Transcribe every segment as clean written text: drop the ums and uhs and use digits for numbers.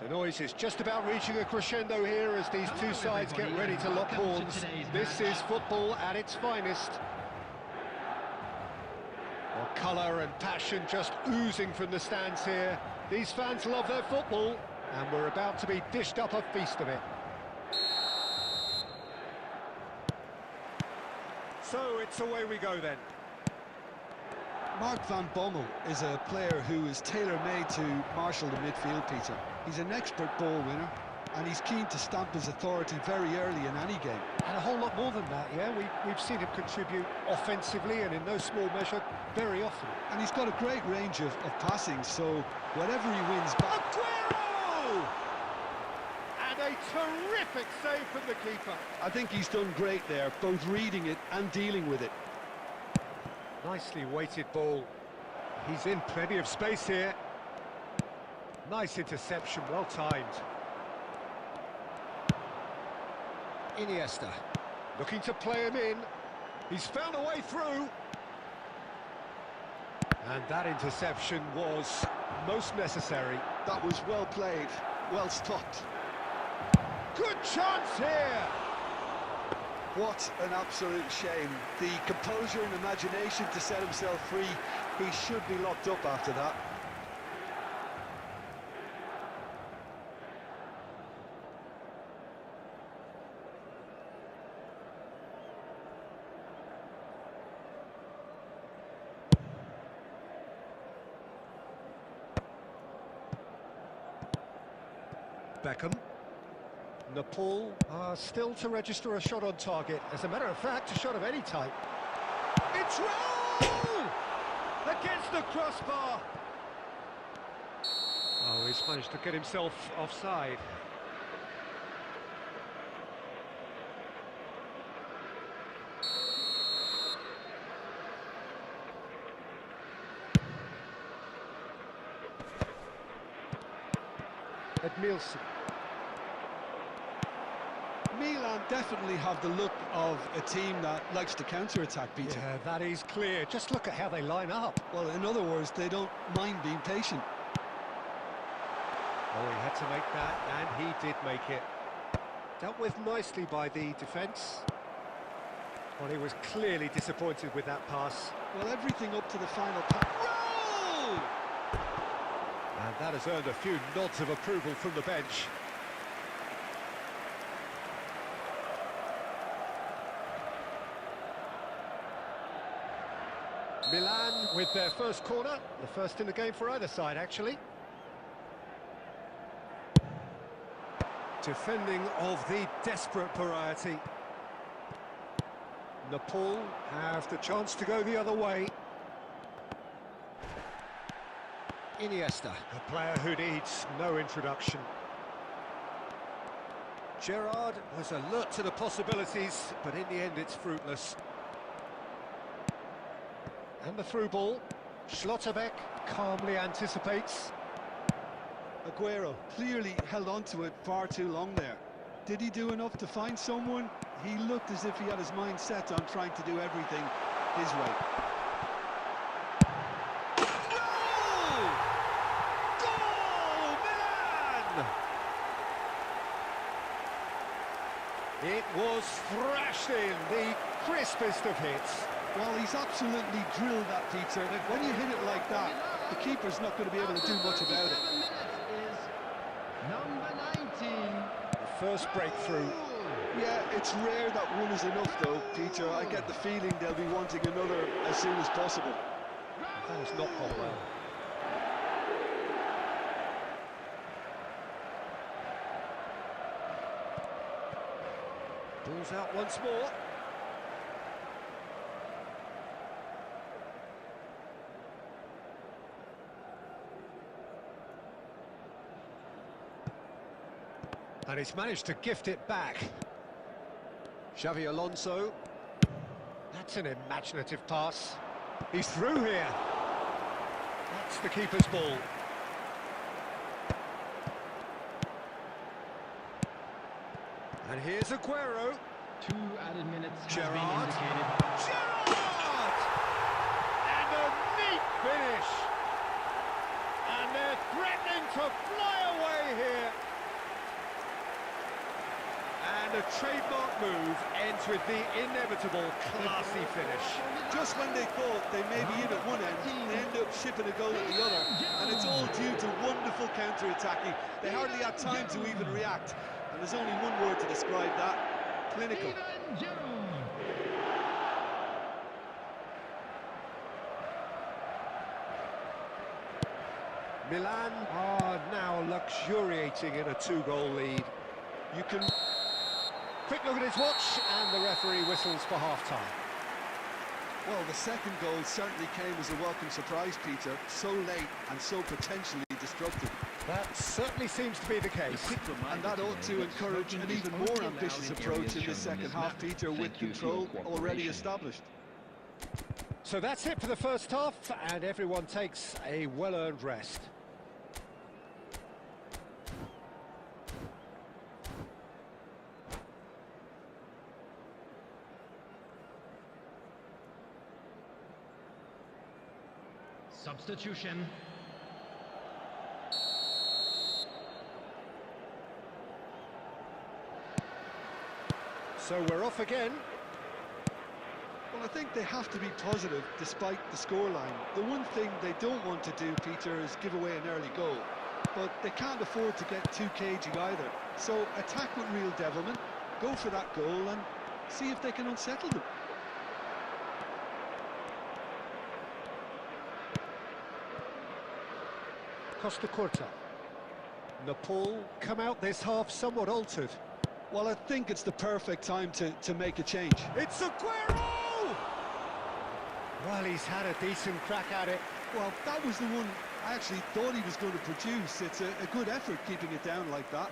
The noise is just about reaching a crescendo here as these two sides get ready to lock horns. This is football at its finest. Well, colour and passion just oozing from the stands here. These fans love their football, and we're about to be dished up a feast of it. So it's away we go then. Mark van Bommel is a player who is tailor-made to marshal the midfield, Peter. He's an expert ball winner, and he's keen to stamp his authority very early in any game. And a whole lot more than that, yeah? We've seen him contribute offensively and in no small measure very often. And he's got a great range of passing, so whatever he wins back... Aguero! And a terrific save from the keeper. I think he's done great there, both reading it and dealing with it. Nicely weighted ball. He's in plenty of space here. Nice interception, well timed. Iniesta, looking to play him in. He's found a way through. And that interception was most necessary. That was well played, well stopped. Good chance here! What an absolute shame. The composure and imagination to set himself free. He should be locked up after that. Beckham. Nepal are still to register a shot on target. As a matter of fact, a shot of any type. It's roll! Against the crossbar. Oh, he's managed to get himself offside. Edmilson. Milan definitely have the look of a team that likes to counter-attack, Peter. Yeah, that is clear. Just look at how they line up. Well, in other words, they don't mind being patient. Oh, he had to make that, and he did make it. Dealt with nicely by the defence. Well, he was clearly disappointed with that pass. Well, everything up to the final pass. Roll! And that has earned a few nods of approval from the bench. Milan with their first corner, the first in the game for either side, actually. Defending of the desperate variety. Nepal have the chance to go the other way. Iniesta, a player who needs no introduction. Gerrard was alert to the possibilities, but in the end it's fruitless. And the through ball. Schlotterbeck calmly anticipates. Aguero clearly held on to it far too long there. Did he do enough to find someone? He looked as if he had his mind set on trying to do everything his way. Goal! Goal! Milan! It was thrashed in, the crispest of hits. Well, he's absolutely drilled that, Peter. When you hit it like that, the keeper's not going to be able to do much about it. Number 19. The first breakthrough. Yeah, it's rare that one is enough, though, Peter. I get the feeling they'll be wanting another as soon as possible. That has not gone well. Ball's out once more. And he's managed to gift it back. Xavi Alonso. That's an imaginative pass. He's through here. That's the keeper's ball. And here's Aguero. 2 added minutes have Gerrard. been indicated. Gerrard! And a neat finish. And they're threatening to fly away here. And a trademark move ends with the inevitable classy finish. Just when they thought they may be in at one end, they end up shipping a goal at the other, and it's all due to wonderful counter-attacking. They hardly had time to even react, and there's only one word to describe that: clinical. Milan are now luxuriating in a 2-goal lead. You can... Quick look at his watch, and the referee whistles for half-time. Well, the second goal certainly came as a welcome surprise, Peter. So late and so potentially destructive. That certainly seems to be the case. And that ought to encourage an even more ambitious approach in the second half, Peter, with control already established. So that's it for the first half, and everyone takes a well-earned rest. Substitution. So we're off again. Well, I think they have to be positive despite the scoreline. The one thing they don't want to do, Peter, is give away an early goal. But they can't afford to get too cagey either. So attack with real devilment, go for that goal and see if they can unsettle them. Costa Curta. Nepal come out this half somewhat altered. Well, I think it's the perfect time to make a change. It's Aguero! Well, he's had a decent crack at it. Well, that was the one I actually thought he was going to produce. It's a good effort keeping it down like that.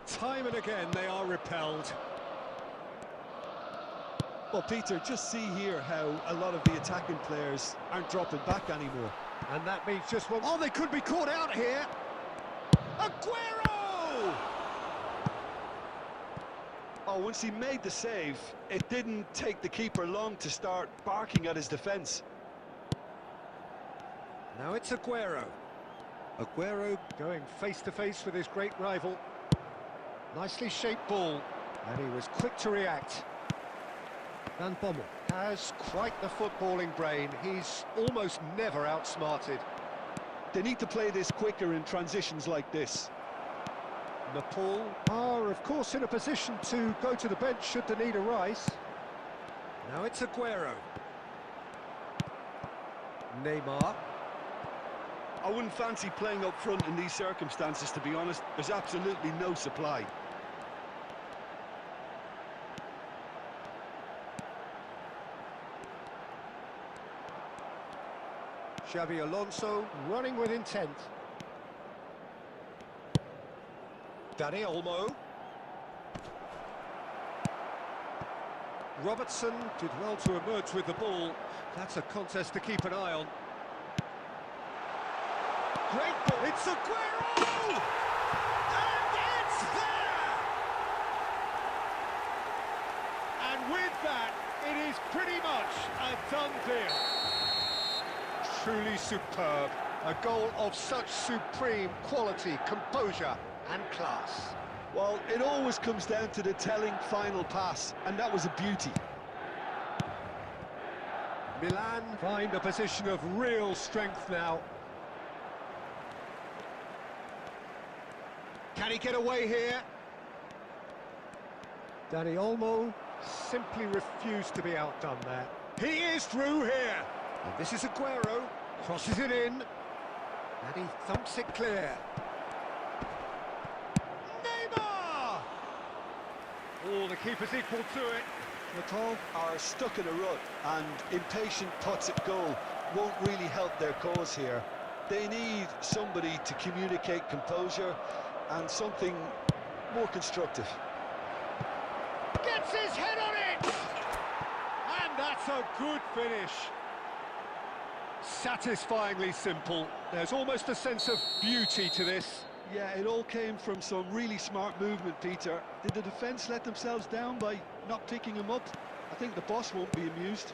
Time and again they are repelled. Well, Peter, just see here how a lot of the attacking players aren't dropping back anymore. And that means just one... Oh, they could be caught out here! Aguero! Oh, once he made the save, it didn't take the keeper long to start barking at his defence. Now it's Aguero. Aguero going face-to-face with his great rival. Nicely shaped ball, and he was quick to react. Van Bommel has quite the footballing brain. He's almost never outsmarted. They need to play this quicker in transitions like this. Nepal are, of course, in a position to go to the bench should the need arise. Now it's Aguero. Neymar. I wouldn't fancy playing up front in these circumstances, to be honest. There's absolutely no supply. Xavi Alonso running with intent. Dani Olmo. Robertson did well to emerge with the ball. That's a contest to keep an eye on. Great ball. It's Aguero! And it's there! And with that, it is pretty much a done deal. Truly superb. A goal of such supreme quality, composure and class. Well, it always comes down to the telling final pass, and that was a beauty. Milan find a position of real strength now. Can he get away here? Dani Olmo simply refused to be outdone there. He is through here. And this is Aguero, crosses it in, and he thumps it clear. Neymar! Oh, the keeper's equal to it. Nepal are stuck in a rut, and impatient putts at goal won't really help their cause here. They need somebody to communicate composure and something more constructive. Gets his head on it! And that's a good finish. Satisfyingly simple. There's almost a sense of beauty to this. Yeah, it all came from some really smart movement, Peter. Did the defence let themselves down by not picking him up? I think the boss won't be amused.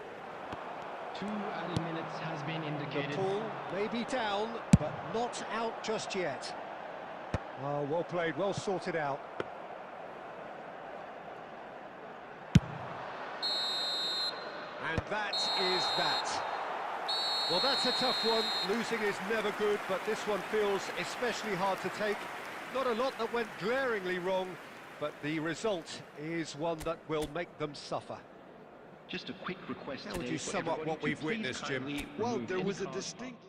2 added minutes has been indicated. The ball may be down, but not out just yet. Oh, well played, well sorted out. And that is that. Well, that's a tough one. Losing is never good, but this one feels especially hard to take. Not a lot that went glaringly wrong, but the result is one that will make them suffer. Just a quick request How would today you for sum up everybody what to we've please witnessed, Jim? kindly Well, remove there any was a cards. distinct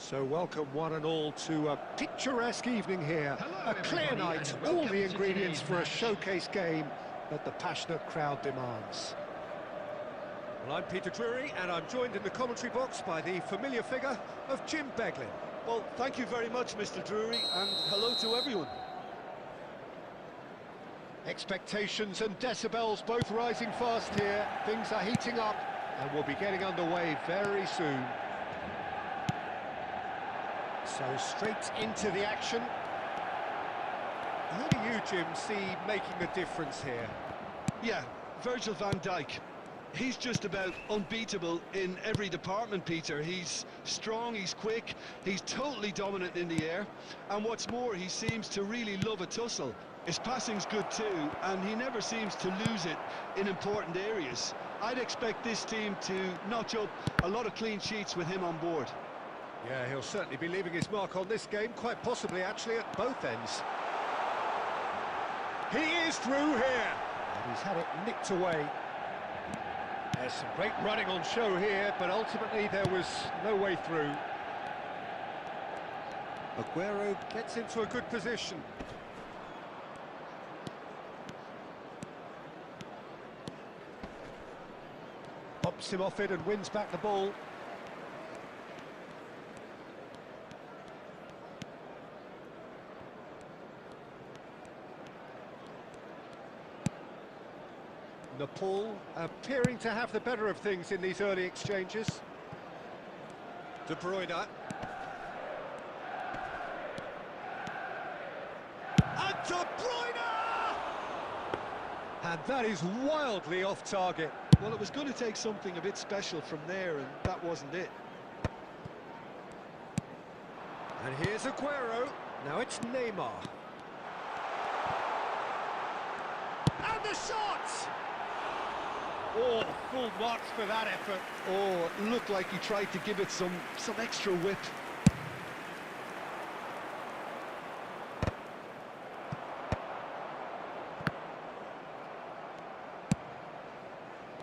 So welcome one and all to a picturesque evening here. Hello, A clear everybody, night, and all welcome the to ingredients today's for a match. showcase game that the passionate crowd demands. Well, I'm Peter Drury, and I'm joined in the commentary box by the familiar figure of Jim Beglin. Well, thank you very much, Mr. Drury, and hello to everyone. Expectations and decibels both rising fast here. Things are heating up, and we'll be getting underway very soon. So straight into the action. Who do you, Jim, see making a difference here? Yeah, Virgil van Dijk. He's just about unbeatable in every department, Peter. He's strong, he's quick, he's totally dominant in the air, and what's more, he seems to really love a tussle. His passing's good too, and he never seems to lose it in important areas. I'd expect this team to notch up a lot of clean sheets with him on board. Yeah, he'll certainly be leaving his mark on this game, quite possibly actually at both ends. He is through here, and he's had it nicked away. There's some great running on show here, but ultimately there was no way through. Aguero gets into a good position. Pops him off it and wins back the ball. Nepal appearing to have the better of things in these early exchanges. De Bruyne. And De Bruyne! And that is wildly off target. Well, it was going to take something a bit special from there, and that wasn't it. And here's Aguero. Now it's Neymar. And the shot! Oh, full marks for that effort. Oh, it looked like he tried to give it some extra whip.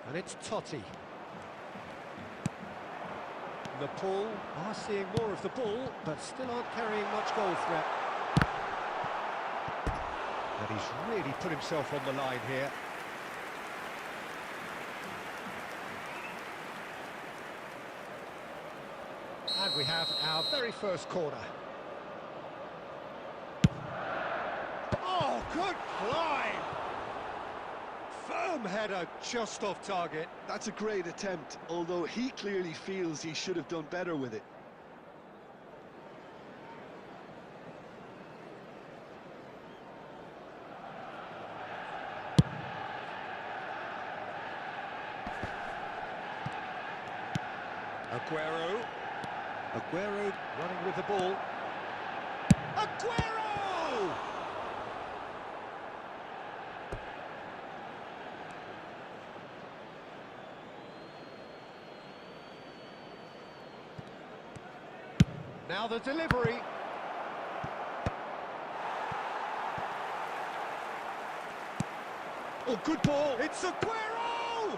And it's Totti. Nepal are seeing more of the ball, but still aren't carrying much goal threat. And he's really put himself on the line here. And we have our very first corner. Oh, good climb! Firm header, just off target. That's a great attempt, although he clearly feels he should have done better with it. Aguero. Aguero running with the ball. Aguero! Now the delivery. Oh, good ball. It's Aguero!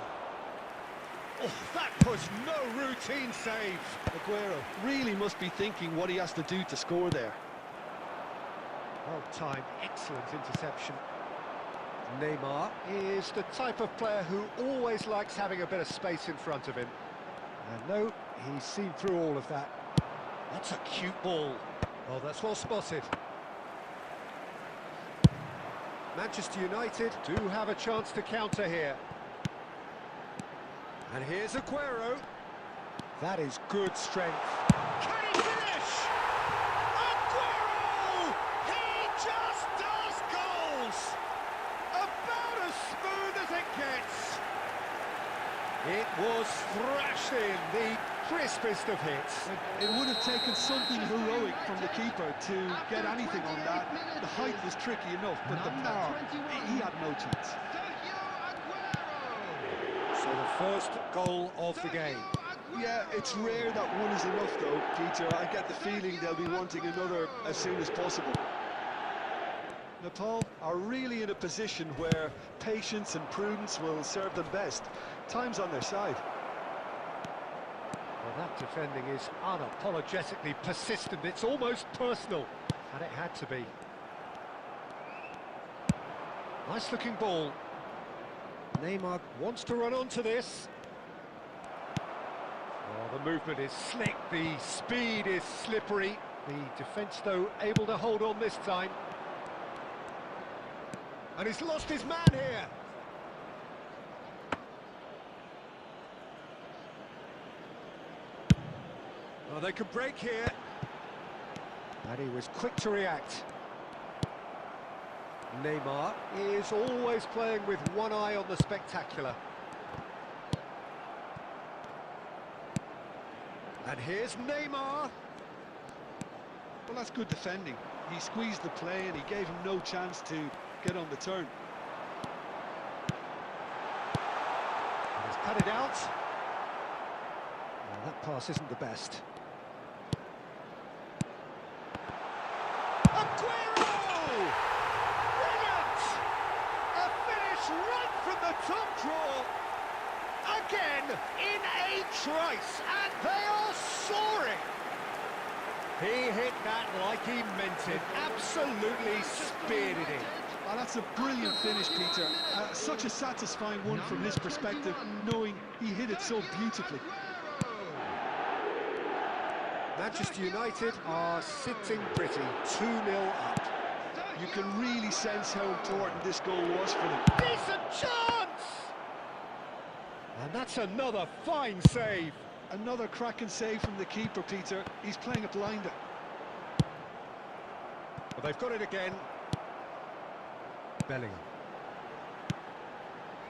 Oh, that was no routine save. Aguero really must be thinking what he has to do to score there. Well timed, excellent interception. Neymar is the type of player who always likes having a bit of space in front of him. And no, he's seen through all of that. That's a cute ball. Oh, that's well spotted. Manchester United do have a chance to counter here. And here's Aguero. That is good strength. Can he finish? Aguero! He just does goals! About as smooth as it gets. It was thrashed in, the crispest of hits. It would have taken something heroic from the keeper to get anything on that. The height was tricky enough, but the power, he had no chance. So the first goal of the game. Yeah, it's rare that one is enough though, Peter. I get the feeling they'll be wanting another as soon as possible. Nepal are really in a position where patience and prudence will serve them best. Time's on their side. Well, that defending is unapologetically persistent. It's almost personal, and it had to be. Nice looking ball. Neymar wants to run onto this. Oh, the movement is slick, the speed is slippery. The defence, though, able to hold on this time. And he's lost his man here. Oh, they could break here. And he was quick to react. Neymar is always playing with one eye on the spectacular. And here's Neymar. Well, that's good defending. He squeezed the play and he gave him no chance to get on the turn. And he's cut it out. Well, that pass isn't the best. Aguero! Brilliant! A finish right from the top draw. Again, in a trice, and they are soaring. He hit that like he meant it, absolutely speared it in. Oh, that's a brilliant finish, Peter. Such a satisfying one from his perspective, knowing he hit it so beautifully. Manchester United are sitting pretty, 2-0 up. You can really sense how important this goal was for them. Decent chance! And that's another fine save. Another cracking save from the keeper, Peter. He's playing a blinder. Well, they've got it again. Bellingham.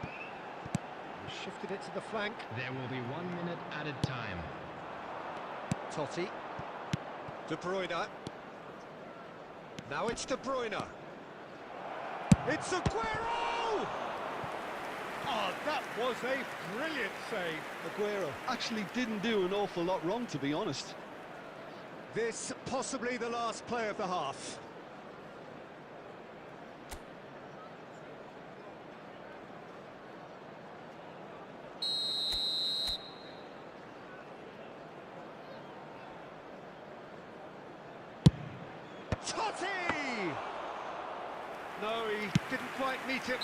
He shifted it to the flank. There will be 1 minute added time. Totti. De Bruyne. Now it's De Bruyne. It's Aguero! Oh, that was a brilliant save. Aguero actually didn't do an awful lot wrong, to be honest. This possibly the last play of the half. Totti! No, he didn't quite meet it.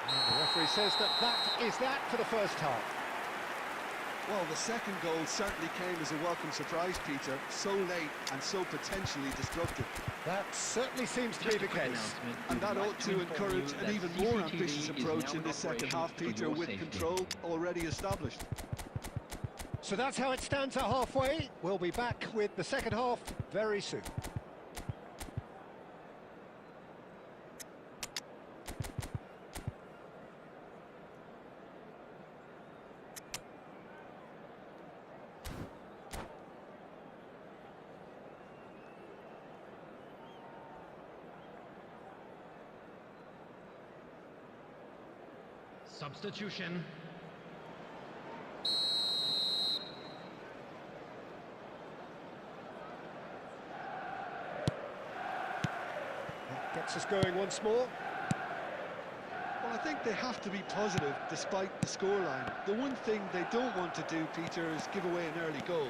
And the referee says that is that for the first half. Well, the second goal certainly came as a welcome surprise, Peter. So late and so potentially destructive. That certainly seems to be the case. And that ought to encourage an even more ambitious approach in this second half, Peter, with control already established. So that's how it stands at halfway. We'll be back with the second half very soon. Substitution. That gets us going once more. Well, I think they have to be positive despite the scoreline. The one thing they don't want to do, Peter, is give away an early goal.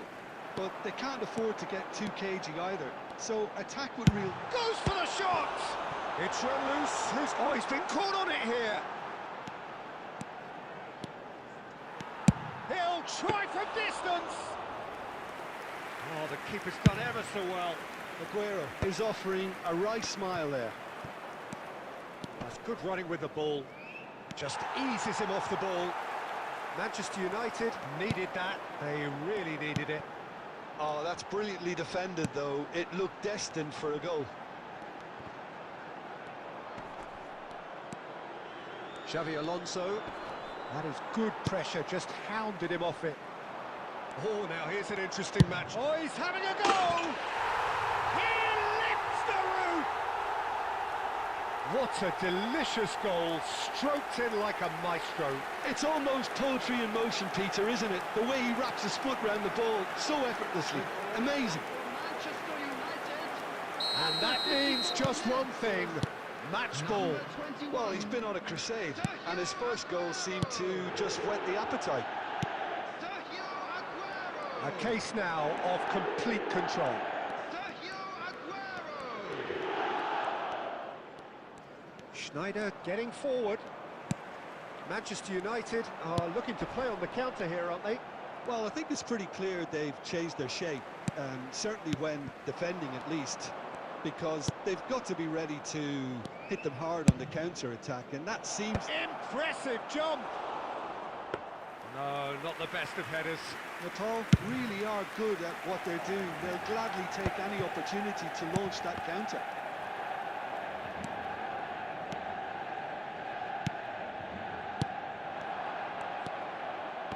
But they can't afford to get too cagey either. So attack with real... Goes for the shot! It's run loose. Oh, he's been caught on it here. He'll try from distance. Oh, the keeper's done ever so well. Aguero is offering a right smile there. That's good running with the ball. Just eases him off the ball. Manchester United needed that. They really needed it. Oh, that's brilliantly defended, though. It looked destined for a goal. Xavi Alonso. That is good pressure, just hounded him off it. Oh, now here's an interesting match. Oh, he's having a go! He lifts the roof! What a delicious goal, stroked in like a maestro. It's almost poetry in motion, Peter, isn't it? The way he wraps his foot around the ball so effortlessly. Amazing. Manchester United. And that means just one thing. Match ball. Well, he's been on a crusade, and his first goal seemed to just whet the appetite. A case now of complete control. Schneider getting forward. Manchester United are looking to play on the counter here, aren't they? Well, I think it's pretty clear they've changed their shape, certainly when defending at least, because they've got to be ready to hit them hard on the counter-attack, and that seems... Impressive jump! No, not the best of headers. Nepal really are good at what they're doing. They'll gladly take any opportunity to launch that counter.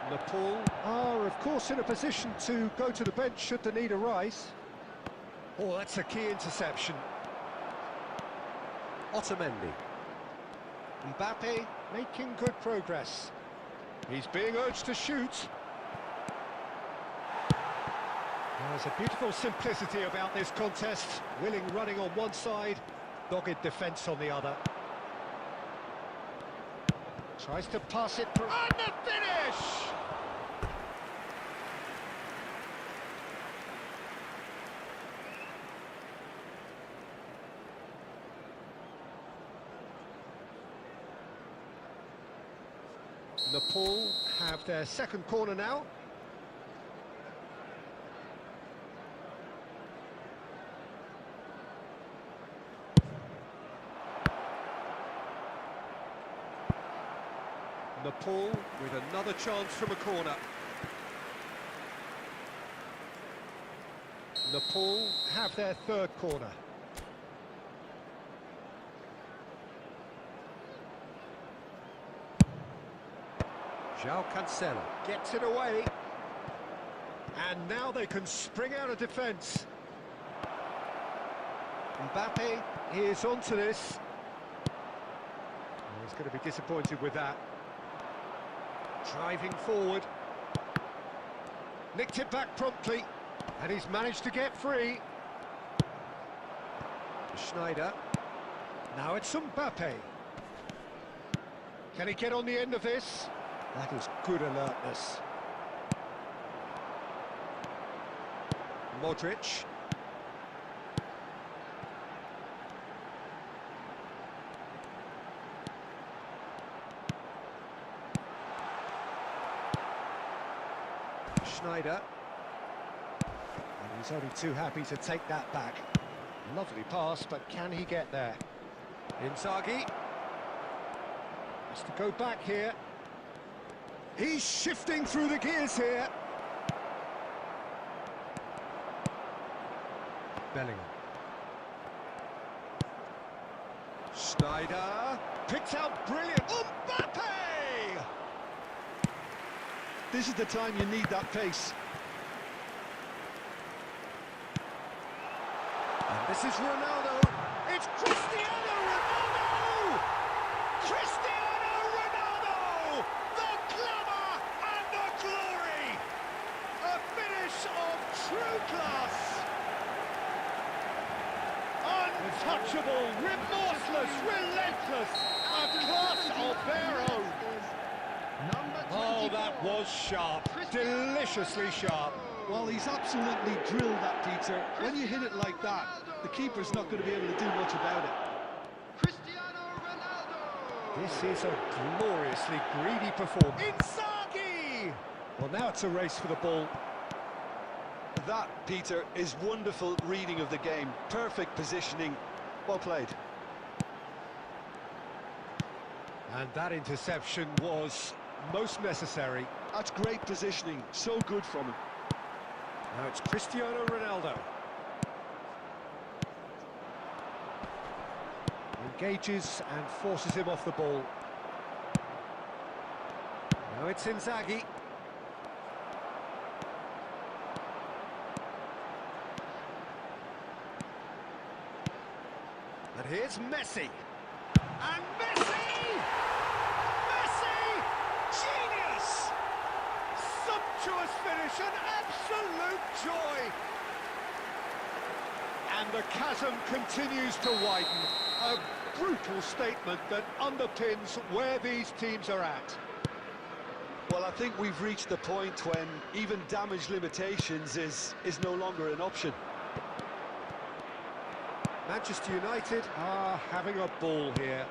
Nepal are, of course, in a position to go to the bench should the need arise. Oh, that's a key interception. Otamendi. Mbappe making good progress. He's being urged to shoot. There's a beautiful simplicity about this contest. Willing running on one side, dogged defence on the other. Tries to pass it. And the finish! Nepal have their second corner now. Nepal with another chance from a corner. Nepal have their third corner. João Cancelo gets it away. And now they can spring out of defence. Mbappe is onto this. Oh, he's going to be disappointed with that. Driving forward. Nicked it back promptly. And he's managed to get free. Schneider. Now it's Mbappe. Can he get on the end of this? That is good alertness. Modric. Schneider. And he's only too happy to take that back. Lovely pass, but can he get there? Inzaghi. Has to go back here. He's shifting through the gears here. Bellingham. Schneider picks out brilliant. Mbappe! This is the time you need that pace. And this is Ronaldo. It's Cristiano Ronaldo! Cristiano Ronaldo! The glamour and the glory! A finish of true class! Untouchable, remorseless, relentless, a class of their own. Oh, that was sharp, deliciously sharp. Well, he's absolutely drilled that, Peter. When you hit it like that, the keeper's not going to be able to do much about it. This is a gloriously greedy performance. Inzaghi! Well, now it's a race for the ball. That, Peter, is wonderful reading of the game. Perfect positioning. Well played. And that interception was most necessary. That's great positioning. So good from him. Now it's Cristiano Ronaldo. Engages and forces him off the ball. Now it's Inzaghi. And here's Messi. And Messi! Messi! Genius! Sumptuous finish, an absolute joy! And the chasm continues to widen. A brutal statement that underpins where these teams are at. Well, I think we've reached the point when even damage limitations is no longer an option. Manchester United are having a ball here.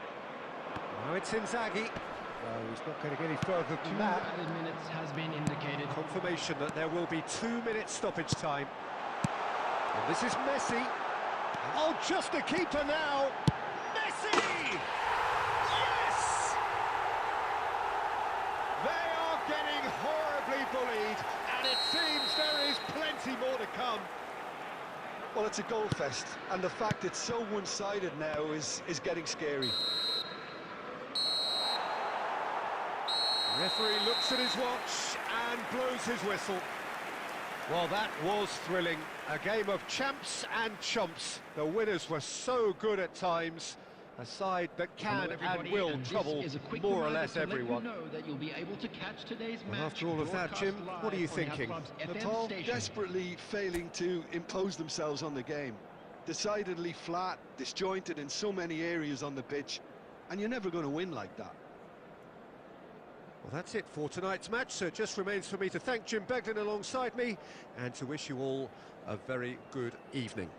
Now it's Inzaghi. No, he's not going to get any further than 2 that. added minutes has been indicated. Confirmation that there will be 2 minutes stoppage time. And this is Messi. Oh, just a keeper now. Messi! Yes! They are getting horribly bullied, and it seems there is plenty more to come. Well, it's a goal fest, and the fact it's so one-sided now is getting scary. Referee looks at his watch and blows his whistle. Well, that was thrilling. A game of champs and chumps. The winners were so good at times. A side that can and will trouble more or less everyone. That you'll be able to catch today's Well, match after all of that, Jim, what are you thinking? Nepal desperately failing to impose themselves on the game. Decidedly flat, disjointed in so many areas on the pitch, and you're never going to win like that. Well, that's it for tonight's match, so it just remains for me to thank Jim Beglin alongside me and to wish you all a very good evening.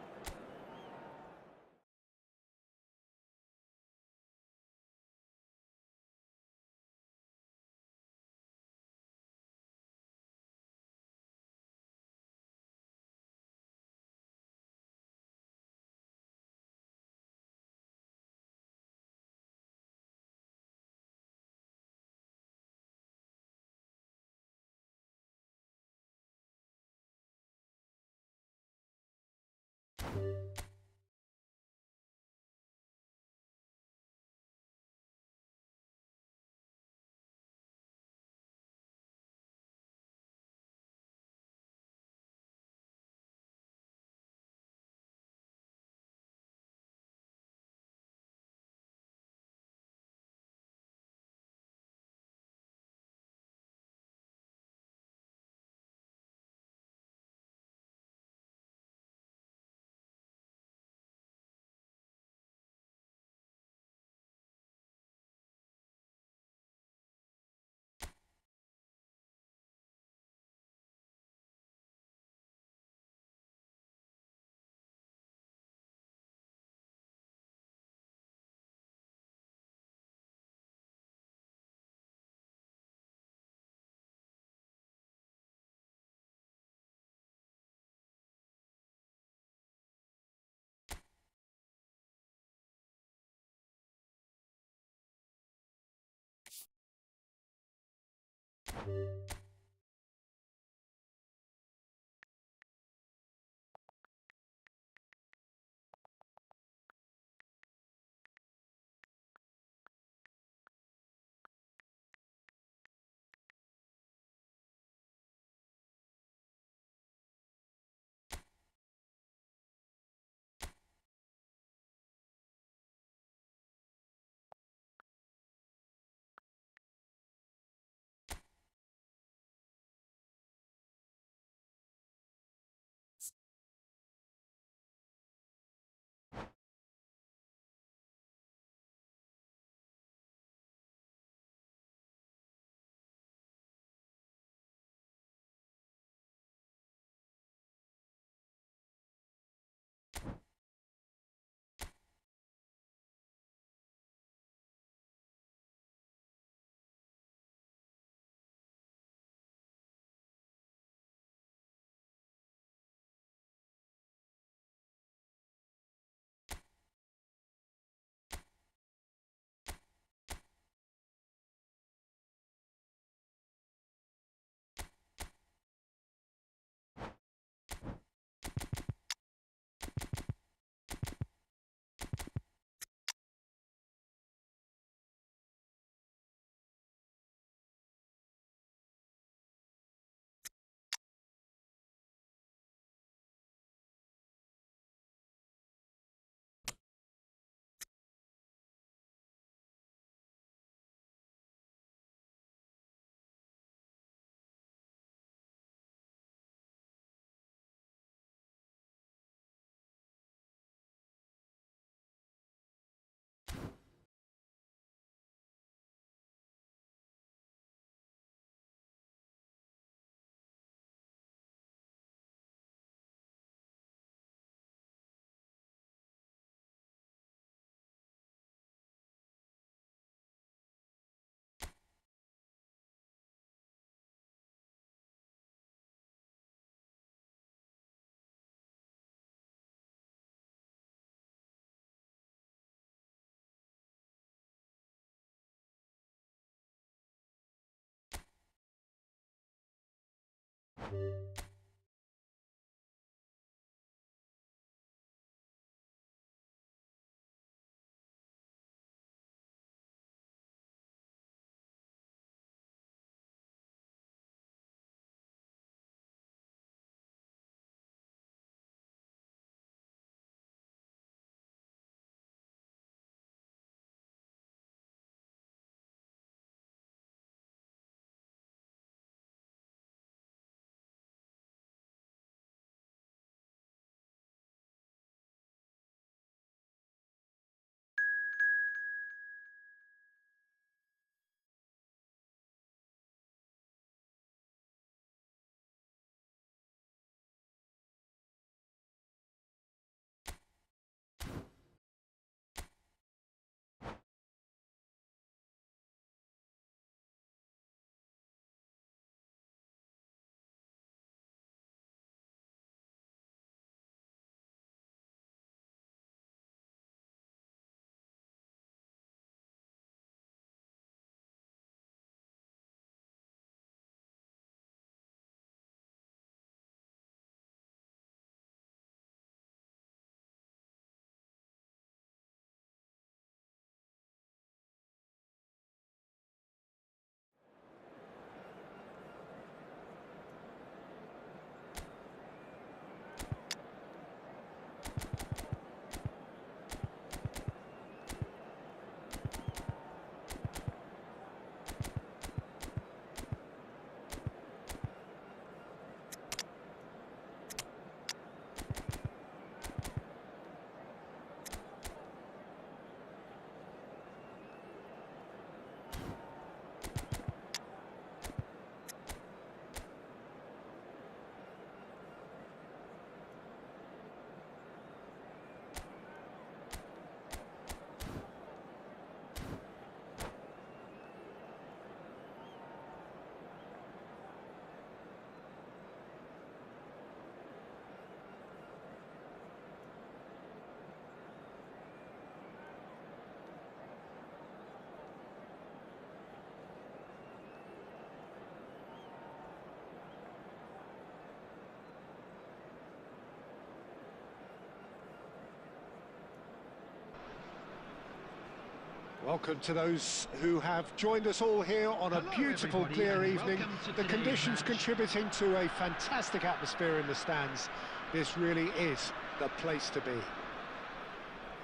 Welcome to those who have joined us all here on a Hello, beautiful, everybody, clear and evening. welcome to The today's conditions match. contributing to a fantastic atmosphere in the stands. This really is the place to be.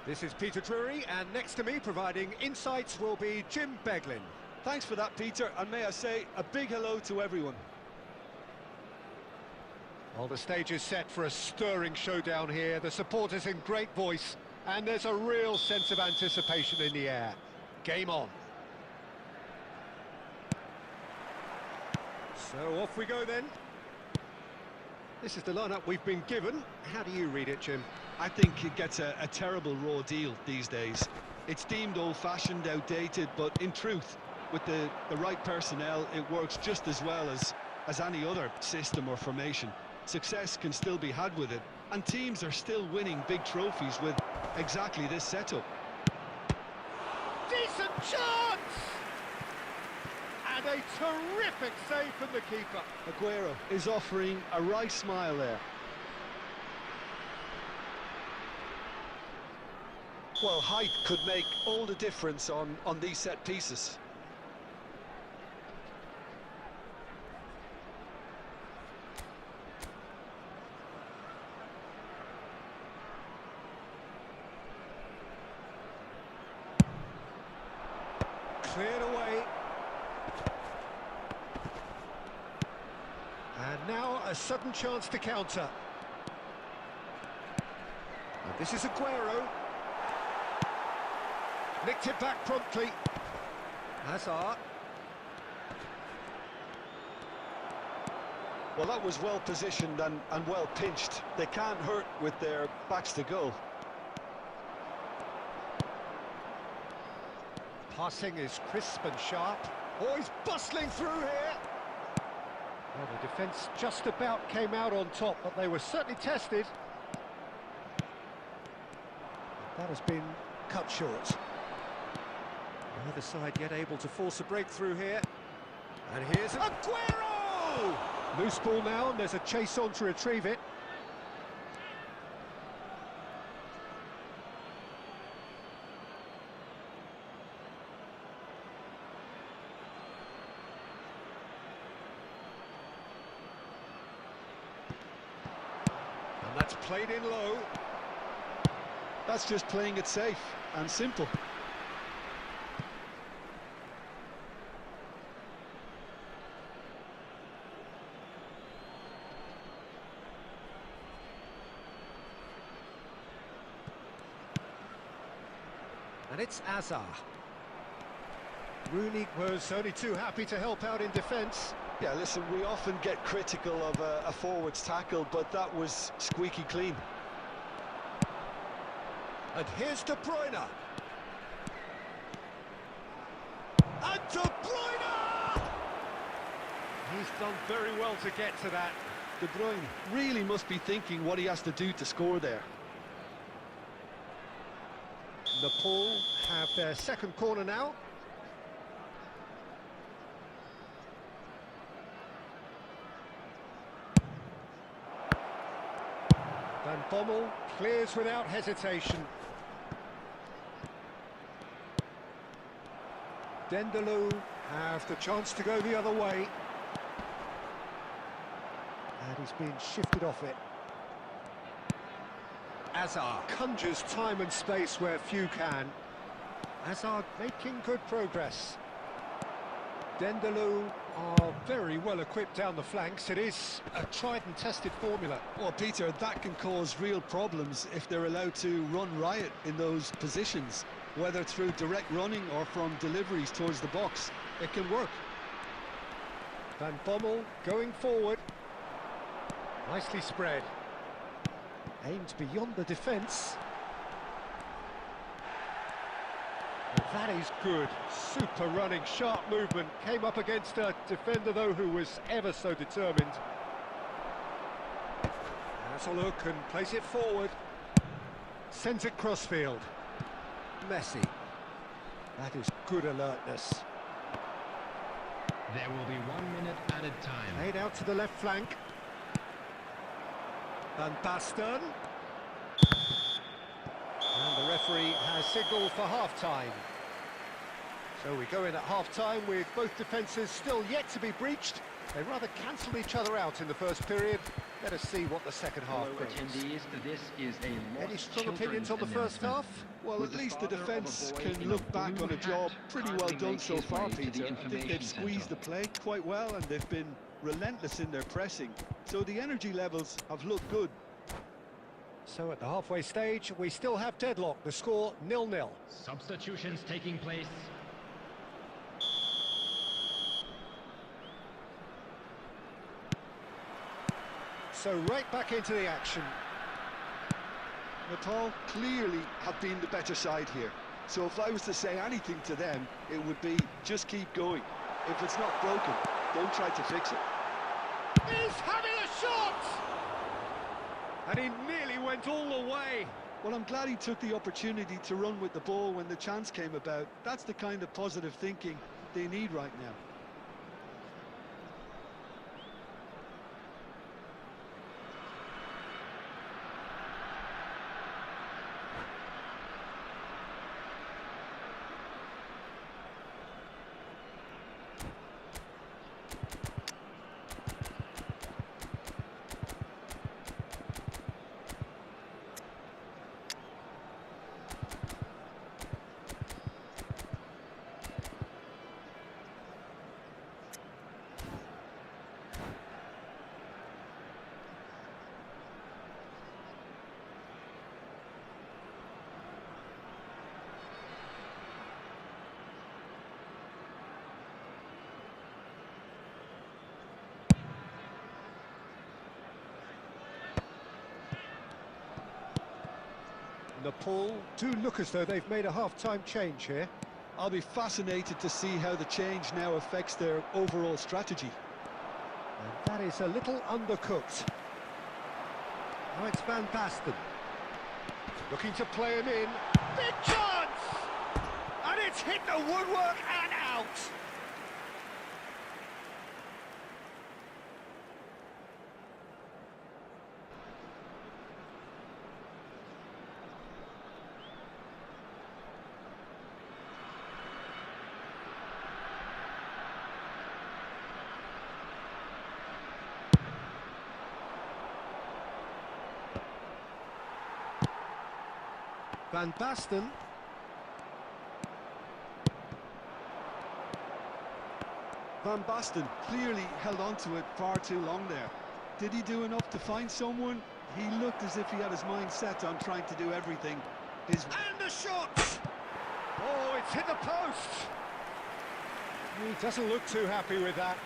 This is Peter Drury, and next to me, providing insights, will be Jim Beglin. Thanks for that, Peter, and may I say a big hello to everyone. Well, the stage is set for a stirring showdown here. The supporters in great voice, and there's a real sense of anticipation in the air. Game on. So off we go then. This is the lineup we've been given. How do you read it, Jim? I think it gets a terrible raw deal these days. It's deemed old-fashioned, outdated, but in truth, with the right personnel, it works just as well as any other system or formation. Success can still be had with it, and teams are still winning big trophies with exactly this setup. Decent chance! And a terrific save from the keeper. Aguero is offering a wry smile there. Well, height could make all the difference on these set pieces. Cleared away. And now a sudden chance to counter. And this is Aguero. Nicked it back promptly. Hazard. Well, that was well positioned and well pinched. They can't hurt with their backs to goal. Passing is crisp and sharp. Oh, he's bustling through here. Well, the defence just about came out on top, but they were certainly tested. That has been cut short. Neither side yet able to force a breakthrough here. And here's Aguero! Loose ball now, and there's a chase on to retrieve it. And that's played in low. That's just playing it safe and simple. And it's Hazard. Rooney was only too happy to help out in defence. Yeah, listen, we often get critical of a forward's tackle, but that was squeaky clean. And here's De Bruyne. And De Bruyne! He's done very well to get to that. De Bruyne really must be thinking what he has to do to score there. Nepal have their second corner now. Van Bommel clears without hesitation. Dendeloo have the chance to go the other way. And he's been shifted off it. Hazard conjures time and space where few can. Hazard making good progress. Dendeloo are very well equipped down the flanks. It is a tried and tested formula. Well, Peter, that can cause real problems if they're allowed to run riot in those positions, whether through direct running or from deliveries towards the box. It can work. Van Bommel going forward. Nicely spread. Aimed beyond the defence. That is good. Super running, sharp movement. Came up against a defender, though, who was ever so determined. Has a look and plays it forward. Sends it crossfield. Messi. That is good alertness. There will be 1 minute added time. Played out to the left flank. Van Basten. And the referee has signalled for half-time. So we go in at half-time with both defences still yet to be breached. They rather cancelled each other out in the first period. Let us see what the second half brings. Attendees, this is a Any strong opinions on the first half? Well, at least the defence can look back on a job pretty well done so far, Peter. I think they've squeezed the play quite well and they've been relentless in their pressing. So the energy levels have looked good. So at the halfway stage, we still have deadlock. The score 0-0. Substitutions taking place. So right back into the action. Nepal clearly have been the better side here. So if I was to say anything to them, it would be just keep going. If it's not broken, don't try to fix it. He's having a shot! And he nearly went all the way. Well, I'm glad he took the opportunity to run with the ball when the chance came about. That's the kind of positive thinking they need right now. Nepal do look as though they've made a half-time change here. I'll be fascinated to see how the change now affects their overall strategy. And that is a little undercooked. Now it's Van Basten. Looking to play him in. Big chance! And it's hit the woodwork and out! Van Basten. Van Basten clearly held on to it far too long there. Did he do enough to find someone? He looked as if he had his mind set on trying to do everything. And the shot! Oh, it's hit the post! He doesn't look too happy with that.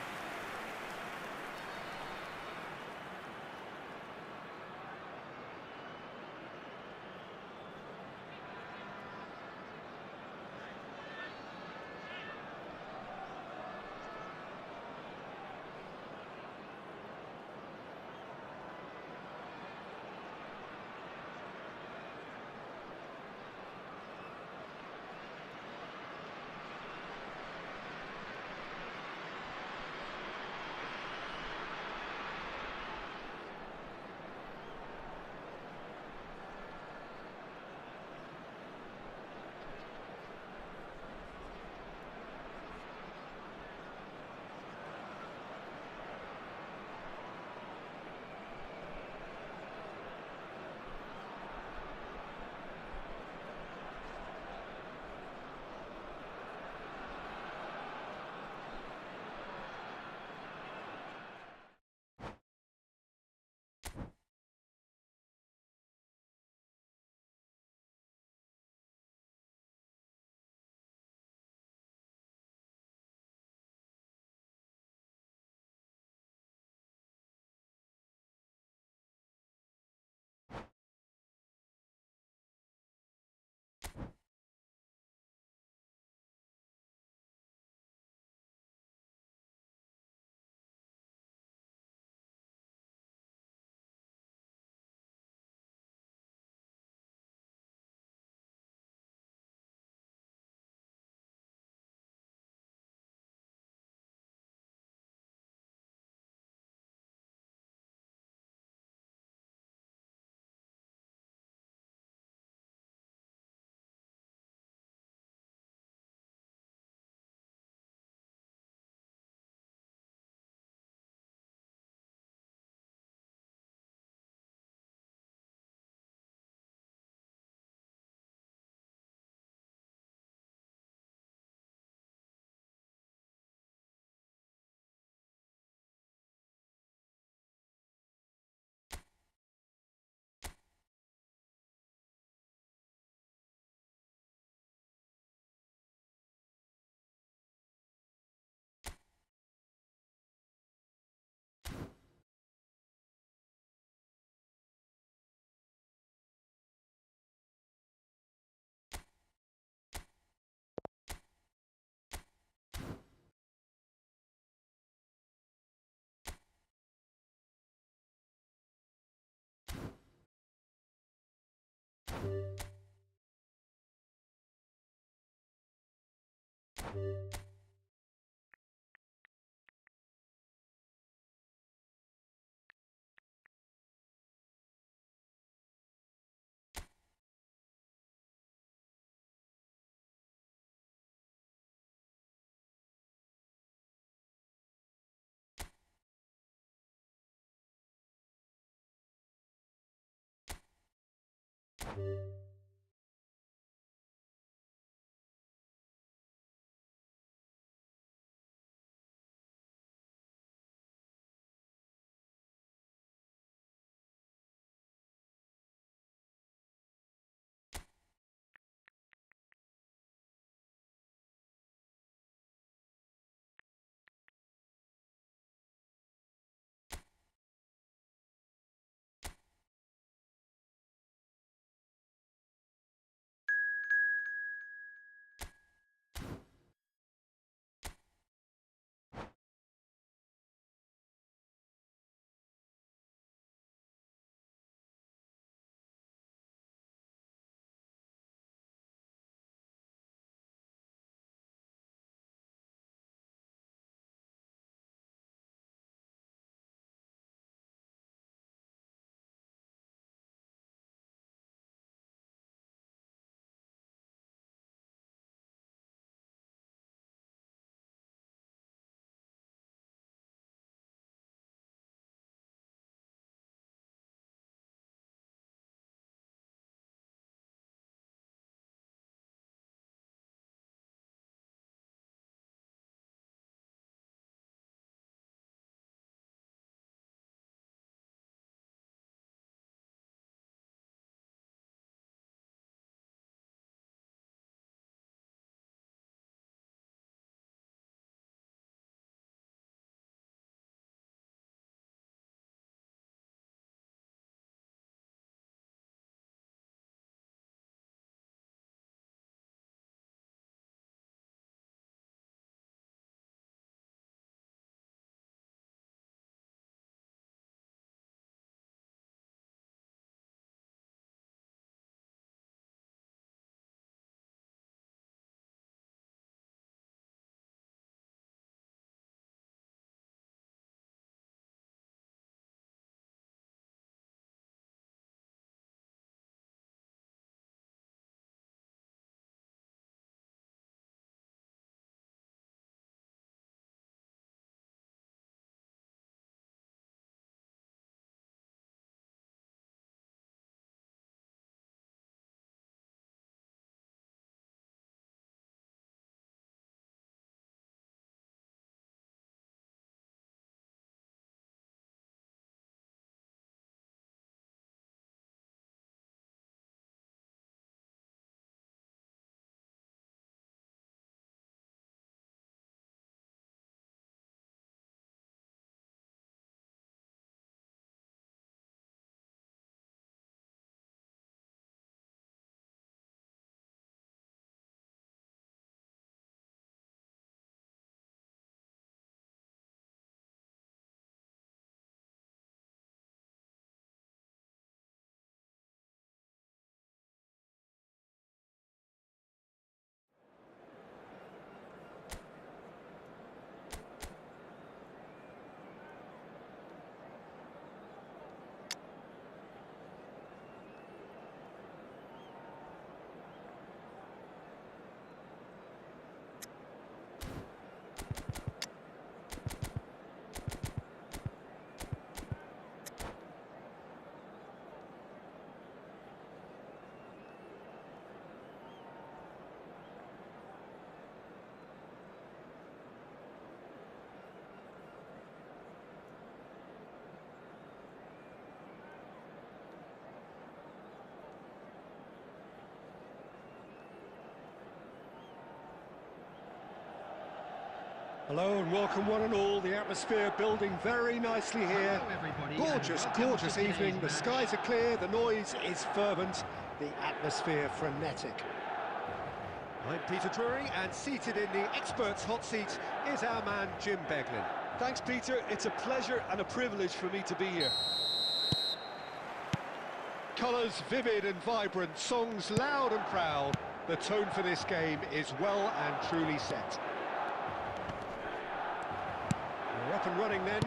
Hello and welcome one and all. The atmosphere building very nicely here. Hello everybody, Gorgeous, and welcome gorgeous to today's evening. The match. skies are clear, the noise is fervent, the atmosphere frenetic. I'm Peter Drury, and seated in the experts' hot seat is our man Jim Beglin. Thanks, Peter. It's a pleasure and a privilege for me to be here. Colours vivid and vibrant, songs loud and proud. The tone for this game is well and truly set. We're up and running then.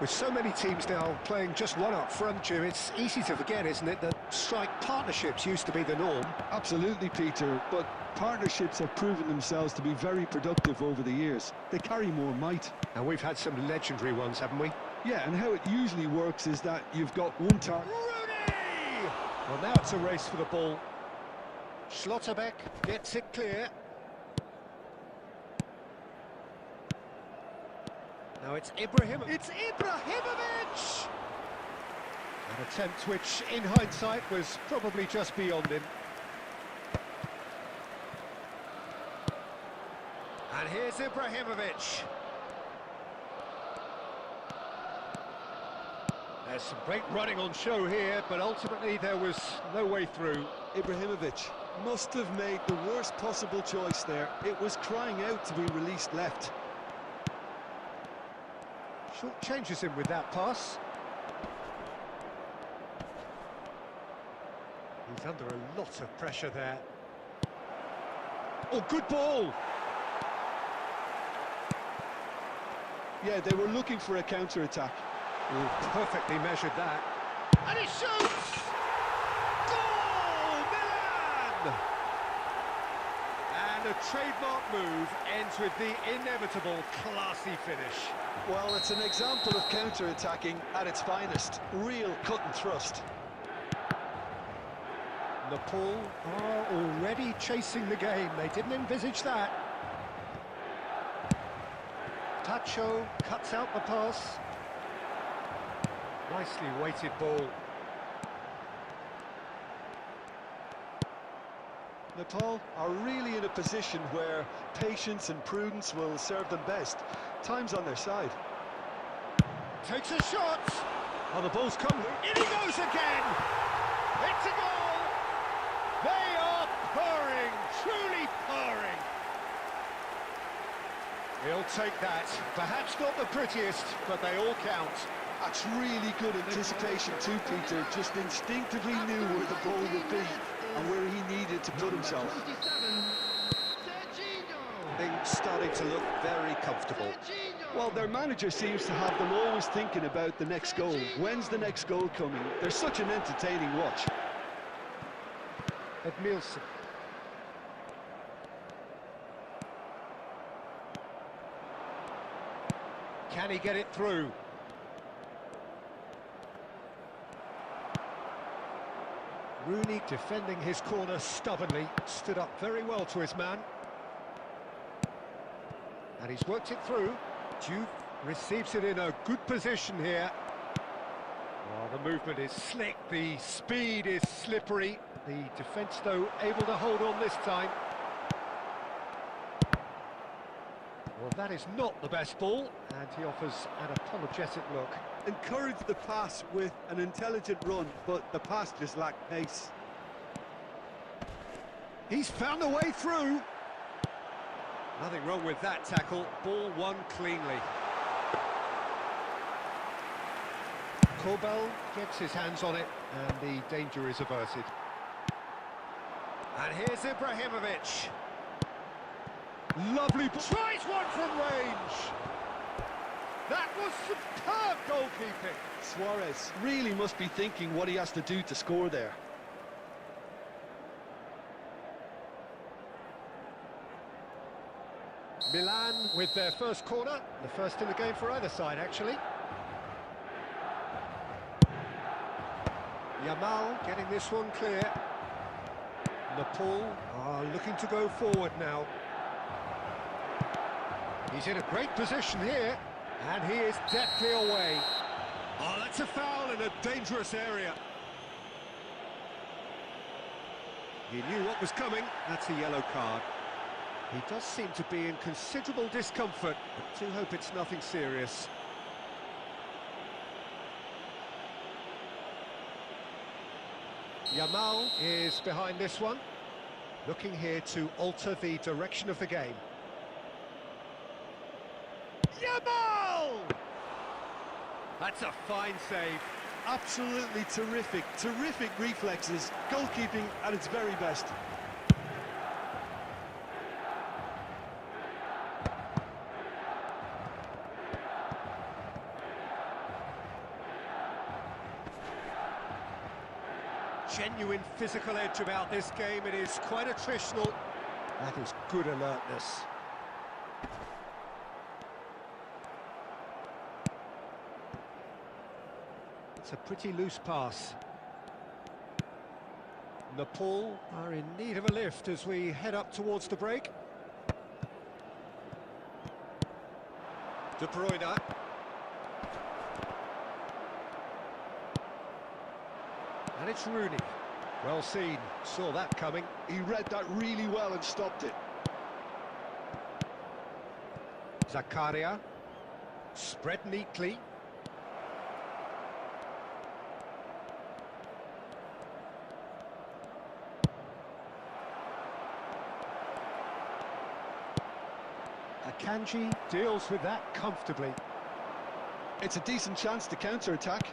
With so many teams now playing just one up front, Jim, it's easy to forget, isn't it, that strike partnerships used to be the norm. Absolutely, Peter, but partnerships have proven themselves to be very productive over the years. They carry more might. And we've had some legendary ones, haven't we? Yeah, and how it usually works is that you've got one target. Rooney! Well, now it's a race for the ball. Schlotterbeck gets it clear. Now it's Ibrahimovic. It's Ibrahimovic! An attempt which, in hindsight, was probably just beyond him. And here's Ibrahimovic. There's some great running on show here, but ultimately there was no way through. Ibrahimovic must have made the worst possible choice there. It was crying out to be released left. Short changes him with that pass. He's under a lot of pressure there. Oh, good ball! Yeah, they were looking for a counter-attack. Oh, perfectly measured that. And he shoots! Goal! Milan! And a trademark move ends with the inevitable classy finish. Well, it's an example of counter-attacking at its finest. Real cut and thrust. Nepal are already chasing the game. They didn't envisage that. Tacho cuts out the pass. Nicely weighted ball. Nepal are really in a position where patience and prudence will serve them best. Time's on their side. Takes a shot. Oh, the ball's come. In he goes again. It's a goal. They are purring, truly purring. He'll take that. Perhaps not the prettiest, but they all count. That's really good anticipation too, Peter. Just instinctively knew where the ball would be and where he needed to put himself. Things starting to look very comfortable. Well, their manager seems to have them always thinking about the next goal. When's the next goal coming? They're such an entertaining watch. Edmilson. Can he get it through? Rooney defending his corner stubbornly, stood up very well to his man. And he's worked it through. Juve receives it in a good position here. Oh, the movement is slick, the speed is slippery. The defence, though, able to hold on this time. Well, that is not the best ball, and he offers an apologetic look. Encourage the pass with an intelligent run, but the pass just lacked pace. He's found a way through. Nothing wrong with that tackle. Ball won cleanly. Korbel gets his hands on it, and the danger is averted. And here's Ibrahimovic. Lovely ball. Tries one from range. That was superb goalkeeping. Suarez really must be thinking what he has to do to score there. Milan with their first corner, the first in the game for either side, actually. Yamal getting this one clear. Nepal are looking to go forward now. He's in a great position here, and he is deftly away. Oh, that's a foul in a dangerous area. He knew what was coming. That's a yellow card. He does seem to be in considerable discomfort, but do hope it's nothing serious. Yamal is behind this one, looking here to alter the direction of the game. Yamal! That's a fine save. absolutely terrific. Terrific reflexes. Goalkeeping at its very best. Genuine physical edge about this game. It is quite attritional. That is good alertness. It's a pretty loose pass. Nepal are in need of a lift as we head up towards the break. De Bruyne. And it's Rooney. Well seen, saw that coming. He read that really well and stopped it. Zakaria. Spread neatly. Akanji deals with that comfortably. It's a decent chance to counter-attack.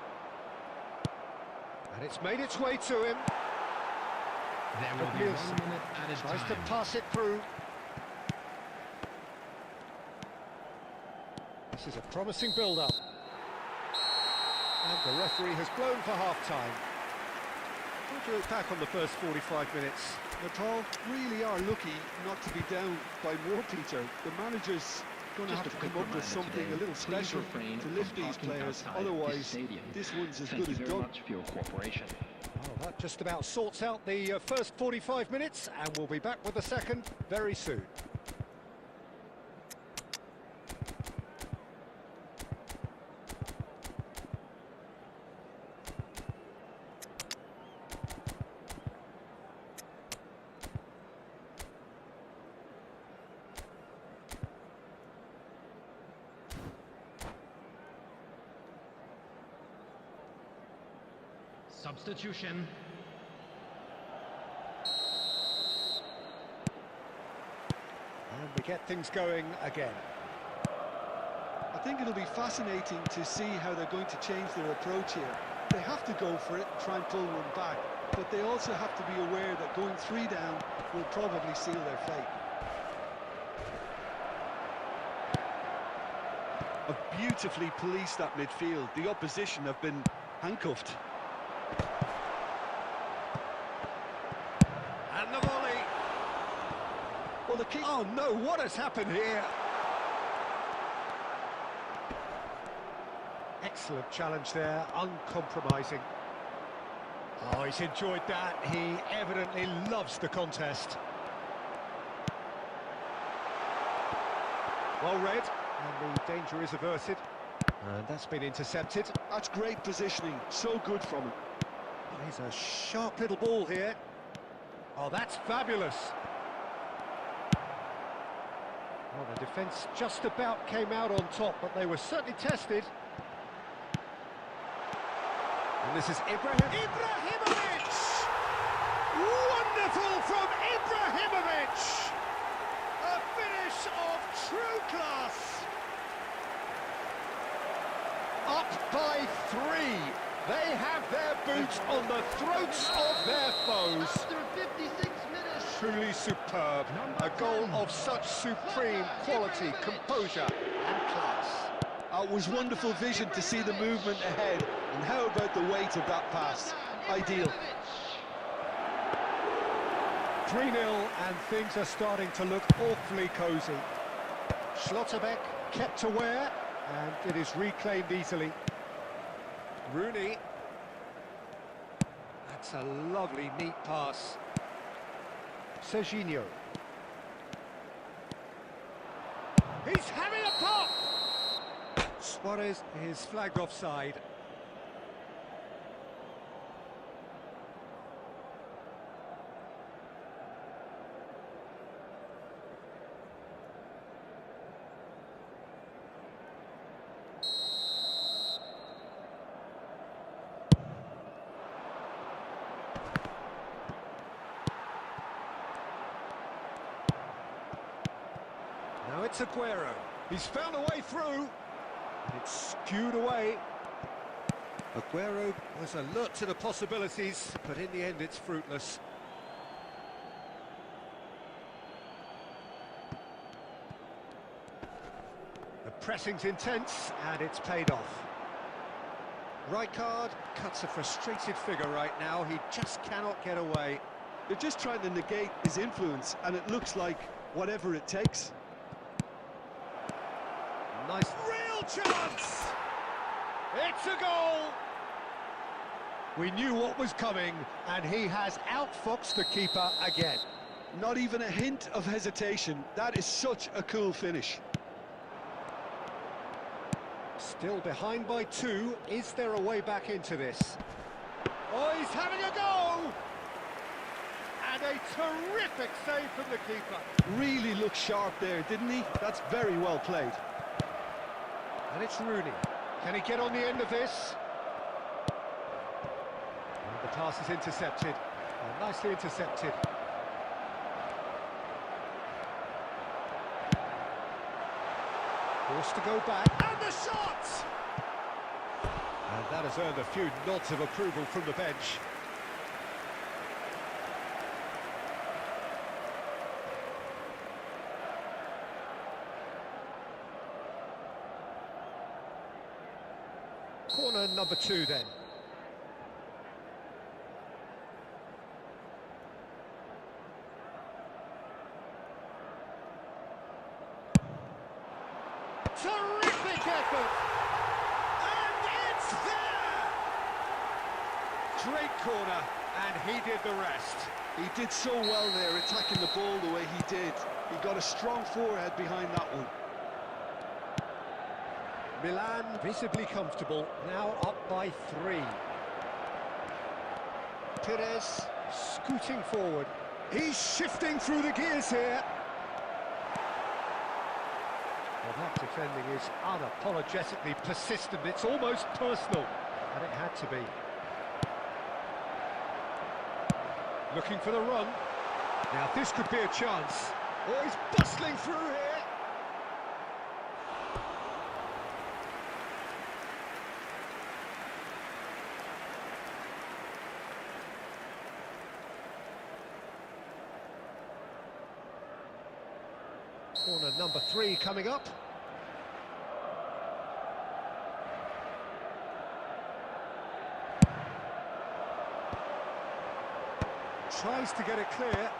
And it's made its way to him. There will be 1 minute added Tries time. to pass it through. This is a promising build-up. And the referee has blown for half-time. What do you look back on the first 45 minutes? Nepal really are lucky not to be down by more, Peter. The manager's going to Just have a to quick come up with reminder something today, a little please special refrain to from lift these parking players. outside Otherwise, this stadium. this one's as Thank good you as very done. much for your cooperation. Well, that just about sorts out the first 45 minutes, and we'll be back with the second very soon. Substitution. And we get things going again. I think it'll be fascinating to see how they're going to change their approach here. They have to go for it and try and pull one back, but they also have to be aware that going 3 down will probably seal their fate. Have beautifully policed that midfield. The opposition have been handcuffed. And the volley. Well, the keeper... Oh no, what has happened here? Excellent challenge there, uncompromising. Oh, he's enjoyed that. He evidently loves the contest. Well read, and the danger is averted. And that's been intercepted. That's great positioning. So good from him. Oh, he's a sharp little ball here. Oh, that's fabulous. Well, the defence just about came out on top, but they were certainly tested. And this is Ibrahimovic! Wonderful from Ibrahimovic! A finish of true class! Up by 3. They have their boots on the throats of their foes. After 56 minutes. Truly superb. A goal of such supreme quality, composure and class. It was wonderful vision to see the movement ahead. And how about the weight of that pass? Ideal. 3-0 and things are starting to look awfully cosy. Schlotterbeck kept aware and it is reclaimed easily. Rooney. That's a lovely, neat pass. Serginho. He's having a pop! Suarez is flagged offside. Now it's Aguero. He's found a way through. And it's skewed away. Aguero was alert to the possibilities, but in the end it's fruitless. The pressing's intense, and it's paid off. Rijkaard cuts a frustrated figure right now. He just cannot get away. They're just trying to negate his influence, and it looks like whatever it takes. Nice. Real chance! It's a goal! We knew what was coming, and he has outfoxed the keeper again. Not even a hint of hesitation. That is such a cool finish. Still behind by 2. Is there a way back into this? Oh, he's having a go! And a terrific save from the keeper. Really looked sharp there, didn't he? That's very well played. And it's Rooney. Can he get on the end of this? And the pass is intercepted. Nicely intercepted. Forced to go back. And the shot! And that has earned a few nods of approval from the bench. Corner number 2 then. Terrific effort! And it's there! Great corner, and he did the rest. He did so well there, attacking the ball the way he did. He got a strong forehead behind that one. Milan visibly comfortable, now up by 3. Perez scooting forward. He's shifting through the gears here. Well, that defending is unapologetically persistent. It's almost personal, and it had to be. Looking for the run. Now this could be a chance. Oh, he's bustling through here. Corner number 3 coming up. Tries to get it clear.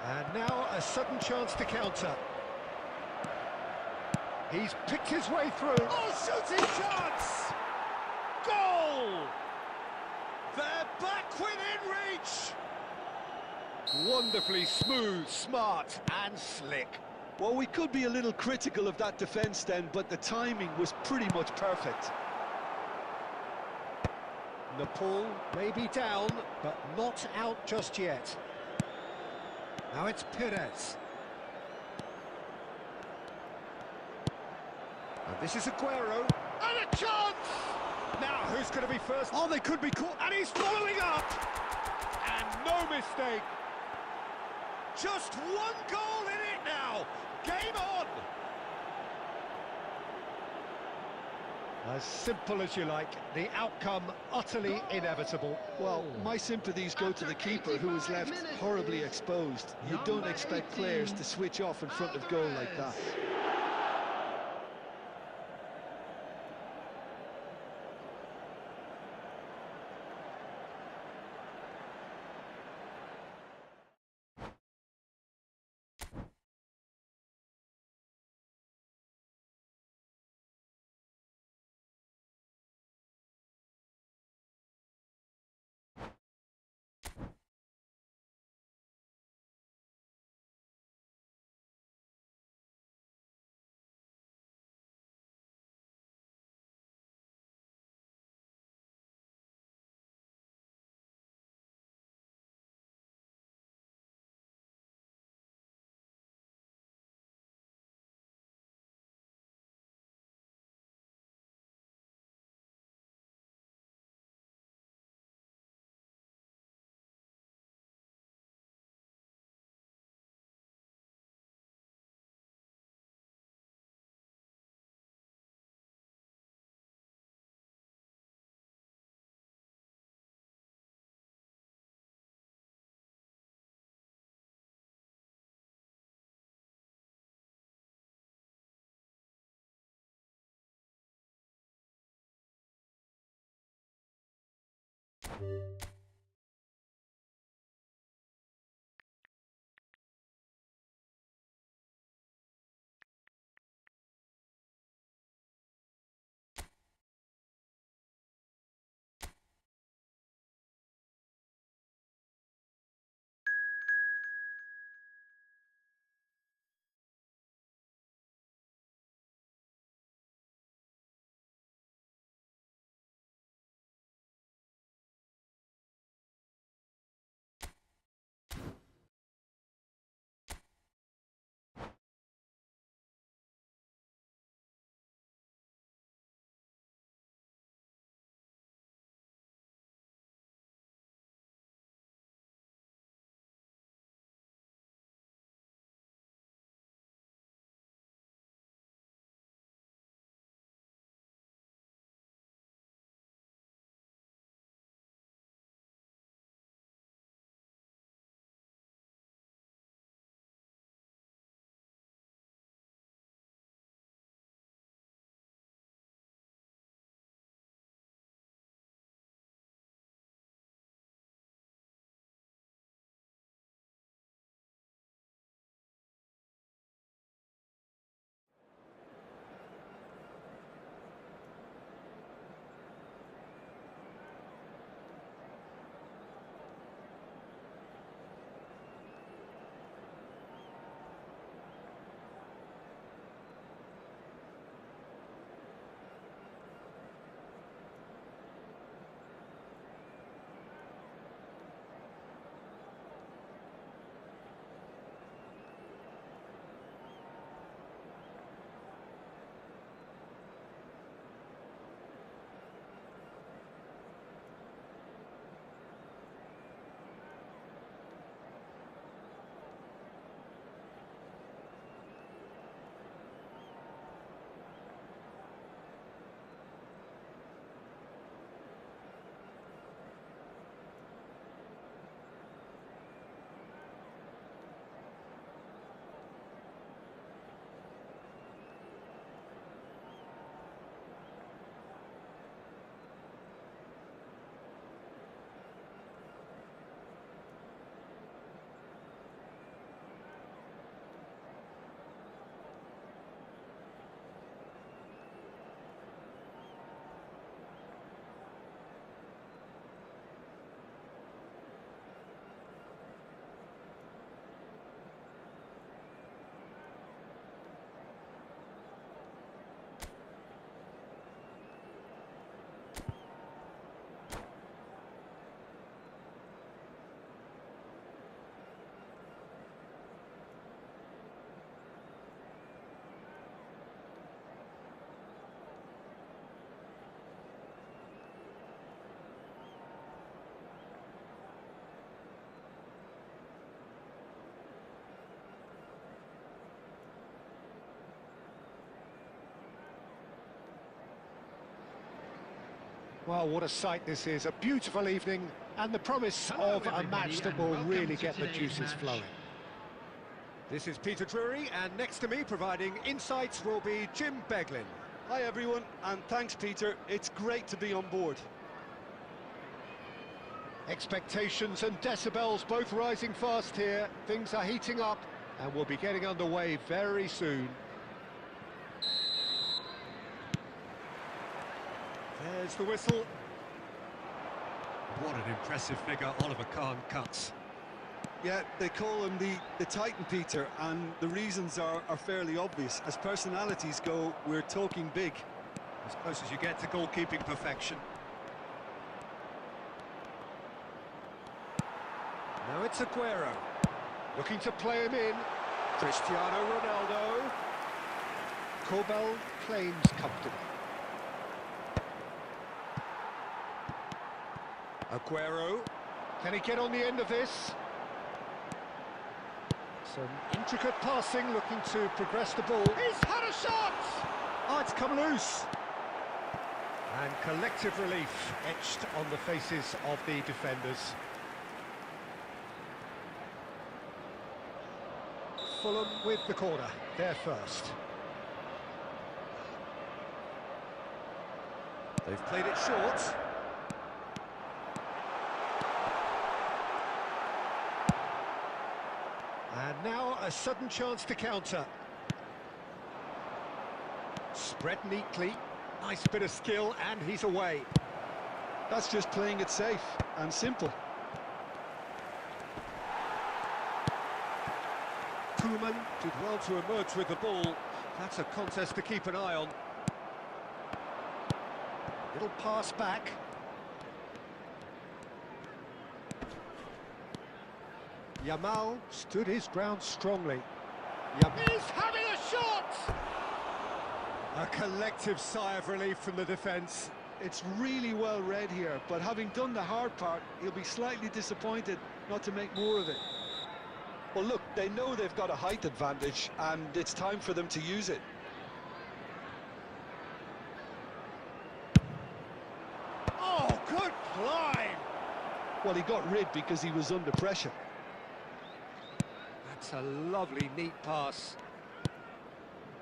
And now a sudden chance to counter. He's picked his way through. Oh, shooting chance! Goal! They're back within reach! Wonderfully smooth, smart and slick. Well, we could be a little critical of that defence then, but the timing was pretty much perfect. Nepal may be down, but not out just yet. Now it's Perez. And this is Aguero. And a chance! Now, who's going to be first? Oh, they could be caught. And he's following up! And no mistake. Just one goal in it now. Game on! As simple as you like. The outcome utterly inevitable. Well, my sympathies go to the keeper, who was left horribly exposed. You don't expect players to switch off in front of goal like that. Well, what a sight this is. A beautiful evening and the promise of a match that will really get the juices flowing. This is Peter Drury, and next to me providing insights will be Jim Beglin. Hi everyone, and thanks Peter. It's great to be on board. Expectations and decibels both rising fast here. Things are heating up and we'll be getting underway very soon. There's the whistle. What an impressive figure Oliver Kahn cuts. Yeah, they call him the Titan, Peter, and the reasons are fairly obvious. As personalities go, we're talking big. As close as you get to goalkeeping perfection. Now it's Aguero. Looking to play him in. Cristiano Ronaldo. Kobel claims comfortably. Aguero. Can he get on the end of this? Some intricate passing, looking to progress the ball. He's had a shot! Oh, it's come loose. And collective relief etched on the faces of the defenders. Fulham with the corner, they're first. They've played it short. Now a sudden chance to counter. Spread neatly. Nice bit of skill, and he's away. That's just playing it safe and simple. Koeman did well to emerge with the ball. That's a contest to keep an eye on. Little pass back. Yamal stood his ground strongly. He's having a shot! A collective sigh of relief from the defence. It's really well read here, but having done the hard part, he'll be slightly disappointed not to make more of it. Well, look, they know they've got a height advantage, and it's time for them to use it. Oh, good climb! Well, he got rid because he was under pressure. That's a lovely, neat pass.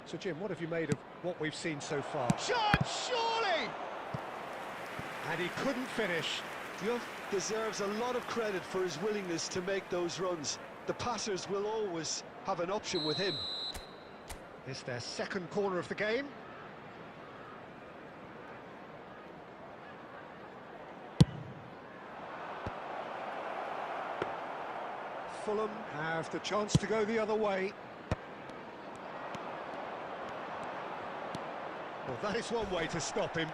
So, Jim, what have you made of what we've seen so far? Shot, surely! And he couldn't finish. Diouf deserves a lot of credit for his willingness to make those runs. The passers will always have an option with him. It's their second corner of the game. Fulham have the chance to go the other way. Well, that is one way to stop him.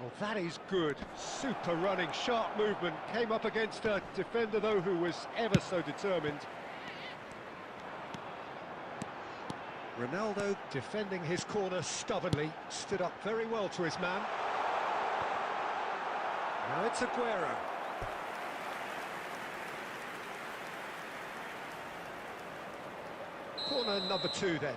Well, that is good. Super running, sharp movement. Came up against a defender, though, who was ever so determined. Ronaldo defending his corner stubbornly. Stood up very well to his man. Now it's Aguero. Corner number 2 then.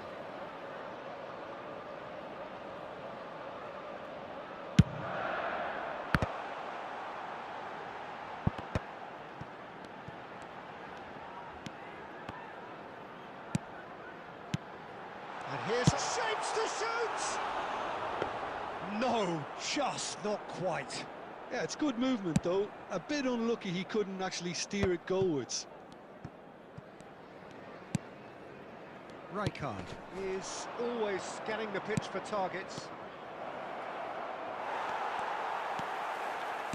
And here's a shapes to shoot! No, just not quite. Yeah, it's good movement, though. A bit unlucky he couldn't actually steer it goalwards. Rijkaard is always scanning the pitch for targets.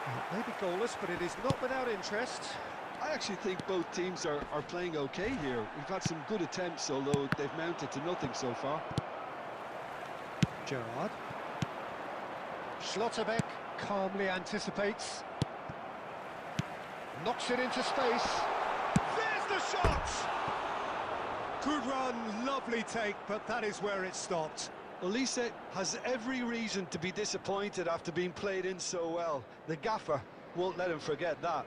Well, maybe goalless, but it is not without interest. I actually think both teams are playing okay here. We've had some good attempts, although they've mounted to nothing so far. Gerrard. Schlotterbeck calmly anticipates. Knocks it into space. There's the shot! Good run, lovely take, but that is where it stopped. Elise has every reason to be disappointed after being played in so well. The gaffer won't let him forget that.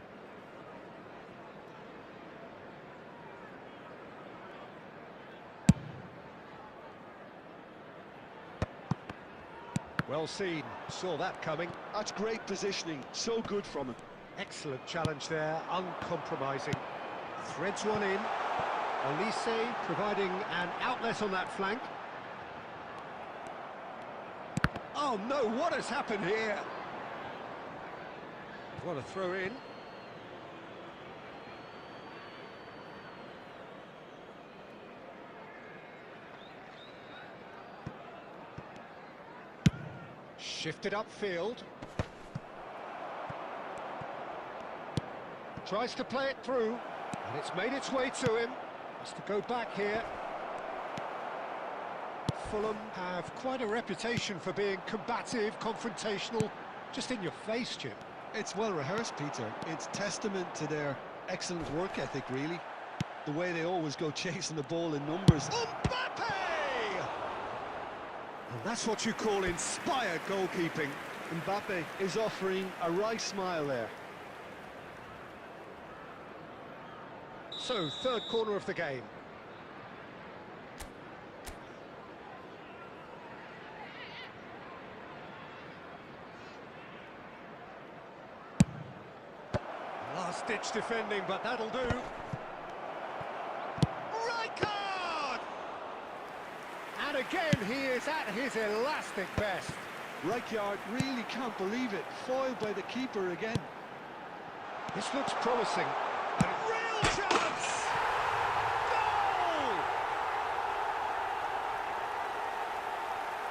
Well seen, saw that coming. That's great positioning, so good from him. Excellent challenge there, uncompromising. Threads one in. Elise providing an outlet on that flank. Oh no, what has happened here? What a throw in. Shifted upfield. Tries to play it through, and it's made its way to him. Has to go back here. Fulham have quite a reputation for being combative, confrontational, just in your face, Jim. It's well rehearsed, Peter. It's testament to their excellent work ethic, really. The way they always go chasing the ball in numbers. Mbappe! And that's what you call inspired goalkeeping. Mbappe is offering a wry smile there. So, third corner of the game. Last-ditch defending, but that'll do. Rijkaard! And again, he is at his elastic best. Rijkaard really can't believe it. Foiled by the keeper again. This looks promising. And real chance!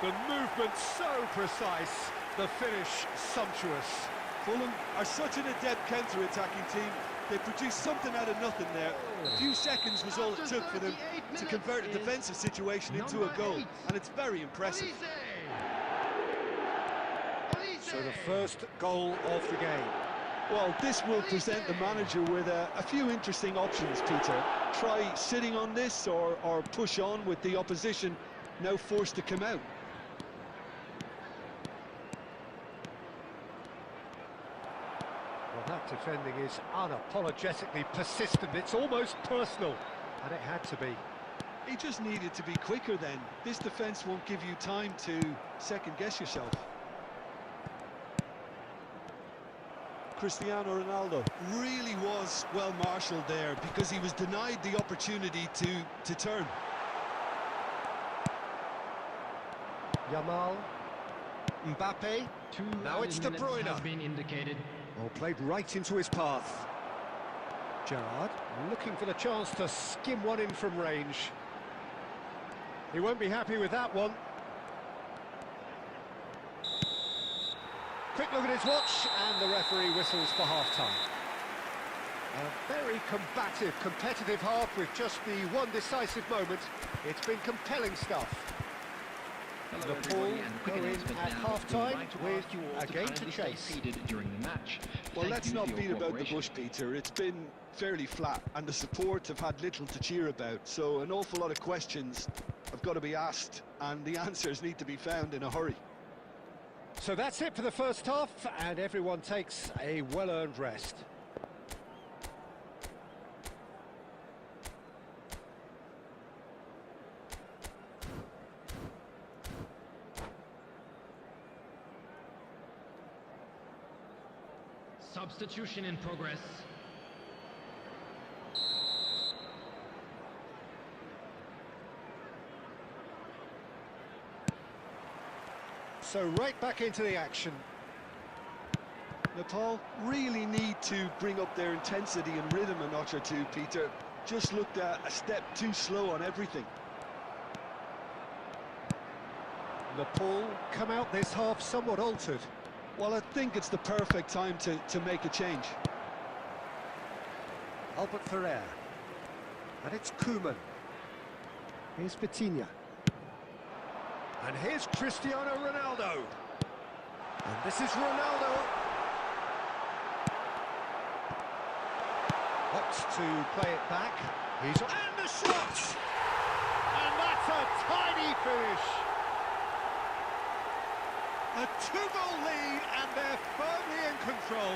The movement so precise, the finish sumptuous. Fulham are such an adept counter-attacking team. They produced something out of nothing there. A few seconds was all it took for them to convert a defensive situation into a goal, and it's very impressive. So the first goal of the game. Well, this will present the manager with a few interesting options, Peter. Try sitting on this or push on with the opposition now forced to come out. Well, that defending is unapologetically persistent. It's almost personal, and it had to be. He just needed to be quicker then. This defence won't give you time to second-guess yourself. Cristiano Ronaldo really was well marshalled there because he was denied the opportunity to turn. Yamal, Mbappe, now it's De Bruyne. Has been indicated. Well, played right into his path. Gerrard looking for the chance to skim one in from range. He won't be happy with that one. Quick look at his watch, and the referee whistles for half-time. A very combative, competitive half with just the one decisive moment. It's been compelling stuff. Nepal go in at half-time with a game to chase. During the match. Well, let's not beat about the bush, Peter. It's been fairly flat, and the support have had little to cheer about. So an awful lot of questions have got to be asked, and the answers need to be found in a hurry. So that's it for the first half, and everyone takes a well-earned rest. Substitution in progress. So right back into the action. Nepal really need to bring up their intensity and rhythm a notch or two, Peter. Just looked a step too slow on everything. Nepal come out this half somewhat altered. Well, I think it's the perfect time to make a change. Albert Ferrer. And it's Koeman. Here's Vitinha. And here's Cristiano Ronaldo. And this is Ronaldo. Opts to play it back. And the shot! And that's a tiny finish. A two-goal lead, and they're firmly in control.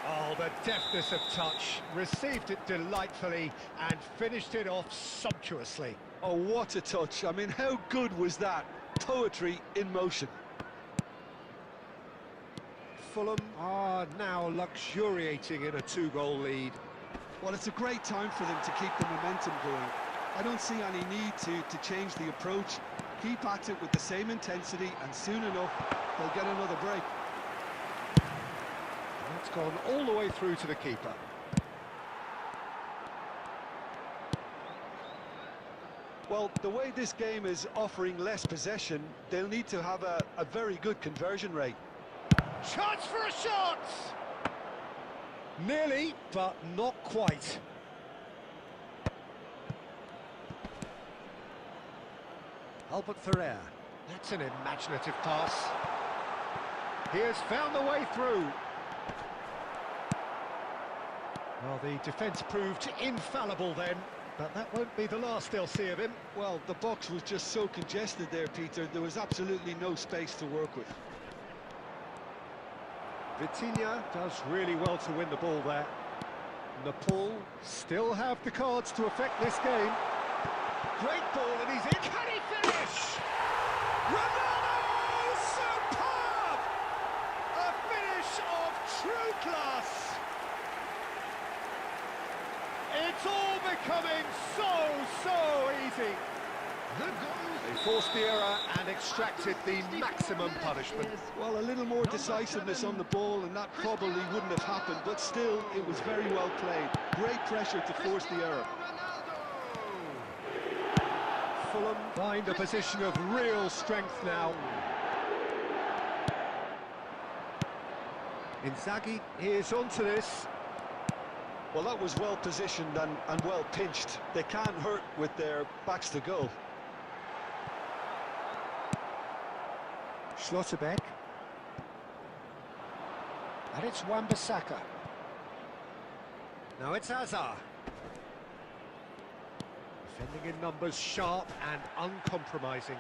Oh, the deftness of touch. Received it delightfully and finished it off sumptuously. Oh, what a touch. I mean, how good was that? Poetry in motion. Fulham are now luxuriating in a two-goal lead. Well, it's a great time for them to keep the momentum going. I don't see any need to change the approach. Keep at it with the same intensity, and soon enough, they'll get another break. That's gone all the way through to the keeper. Well, the way this game is offering less possession, they'll need to have a very good conversion rate. Chance for a shot! Nearly, but not quite. Albert Ferrer. That's an imaginative pass. He has found the way through. Well, the defence proved infallible then, but that won't be the last they'll see of him. Well, the box was just so congested there, Peter. There was absolutely no space to work with. Vitinha does really well to win the ball there. Nepal still have the cards to affect this game. Great ball, and he's in. Can he finish? Ronaldo! Superb! A finish of true class. It's all becoming so easy. They forced the error and extracted the maximum punishment. Well, a little more decisiveness on the ball, and that probably wouldn't have happened, but still, it was very well played. Great pressure to force the error. Fulham find a position of real strength now. Inzaghi is onto this. Well, that was well positioned and well pinched. They can't hurt with their backs to goal. Schlotterbeck. And it's Wan-Bissaka. Now it's Hazard. Defending in numbers, sharp and uncompromising.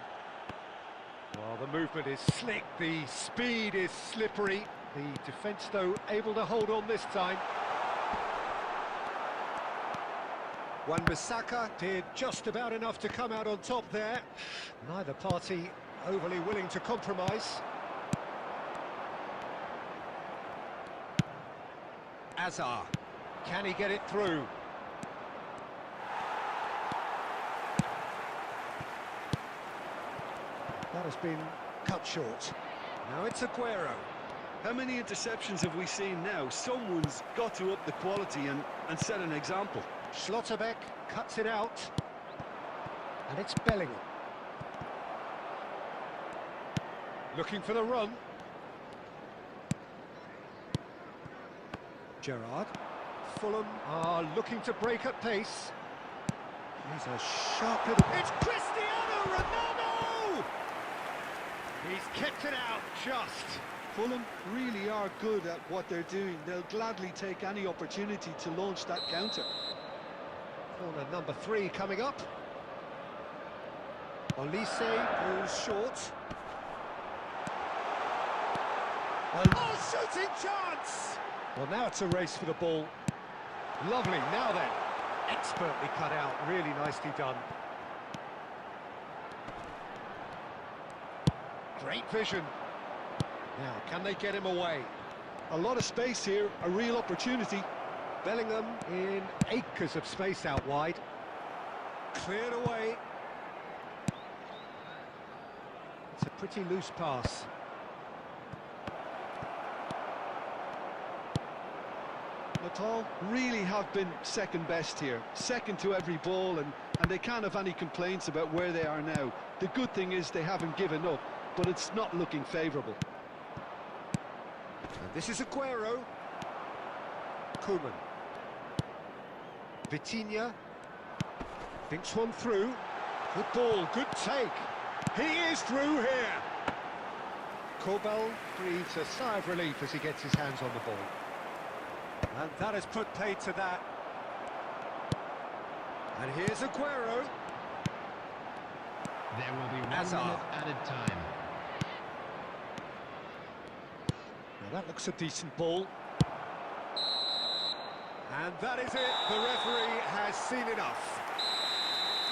Well, the movement is slick, the speed is slippery. The defence, though, able to hold on this time. Wan-Bissaka did just about enough to come out on top there. Neither party overly willing to compromise. Hazard, can he get it through? That has been cut short. Now it's Aguero. How many interceptions have we seen now? Someone's got to up the quality and set an example. Schlotterbeck cuts it out. And it's Bellingham. Looking for the run. Gerrard. Fulham are looking to break at pace. He's a sharp little... It's Cristiano Ronaldo! He's kept it out just. Fulham really are good at what they're doing. They'll gladly take any opportunity to launch that counter. Corner number 3 coming up. Olise goes short. Oh, shooting chance! Well, now it's a race for the ball. Lovely, now then. Expertly cut out, really nicely done. Great vision. Now, can they get him away? A lot of space here, a real opportunity. Bellingham in acres of space out wide. Cleared away. It's a pretty loose pass. Natal really have been second best here. Second to every ball, and they can't have any complaints about where they are now. The good thing is they haven't given up, but it's not looking favourable. And this is Aguero. Koeman. Vitinha. Thinks one through. Good ball, good take. He is through here. Korbel breathes a sigh of relief as he gets his hands on the ball. And that has put paid to that. And here's Aguero. There will be 1 Hazard. minute added time. Now that looks a decent ball. And that is it. The referee has seen enough.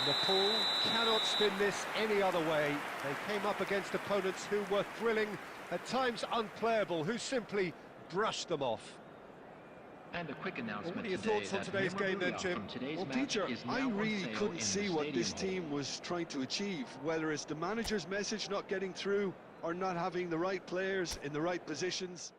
Nepal cannot spin this any other way. They came up against opponents who were thrilling, at times unplayable, who simply brushed them off. And a quick announcement. What are your today thoughts on that today's game then, memorabilia Jim? from today's Well, match Peter, is I now on really sale couldn't in see the what this stadium team was trying to achieve, whether it's the manager's message not getting through or not having the right players in the right positions.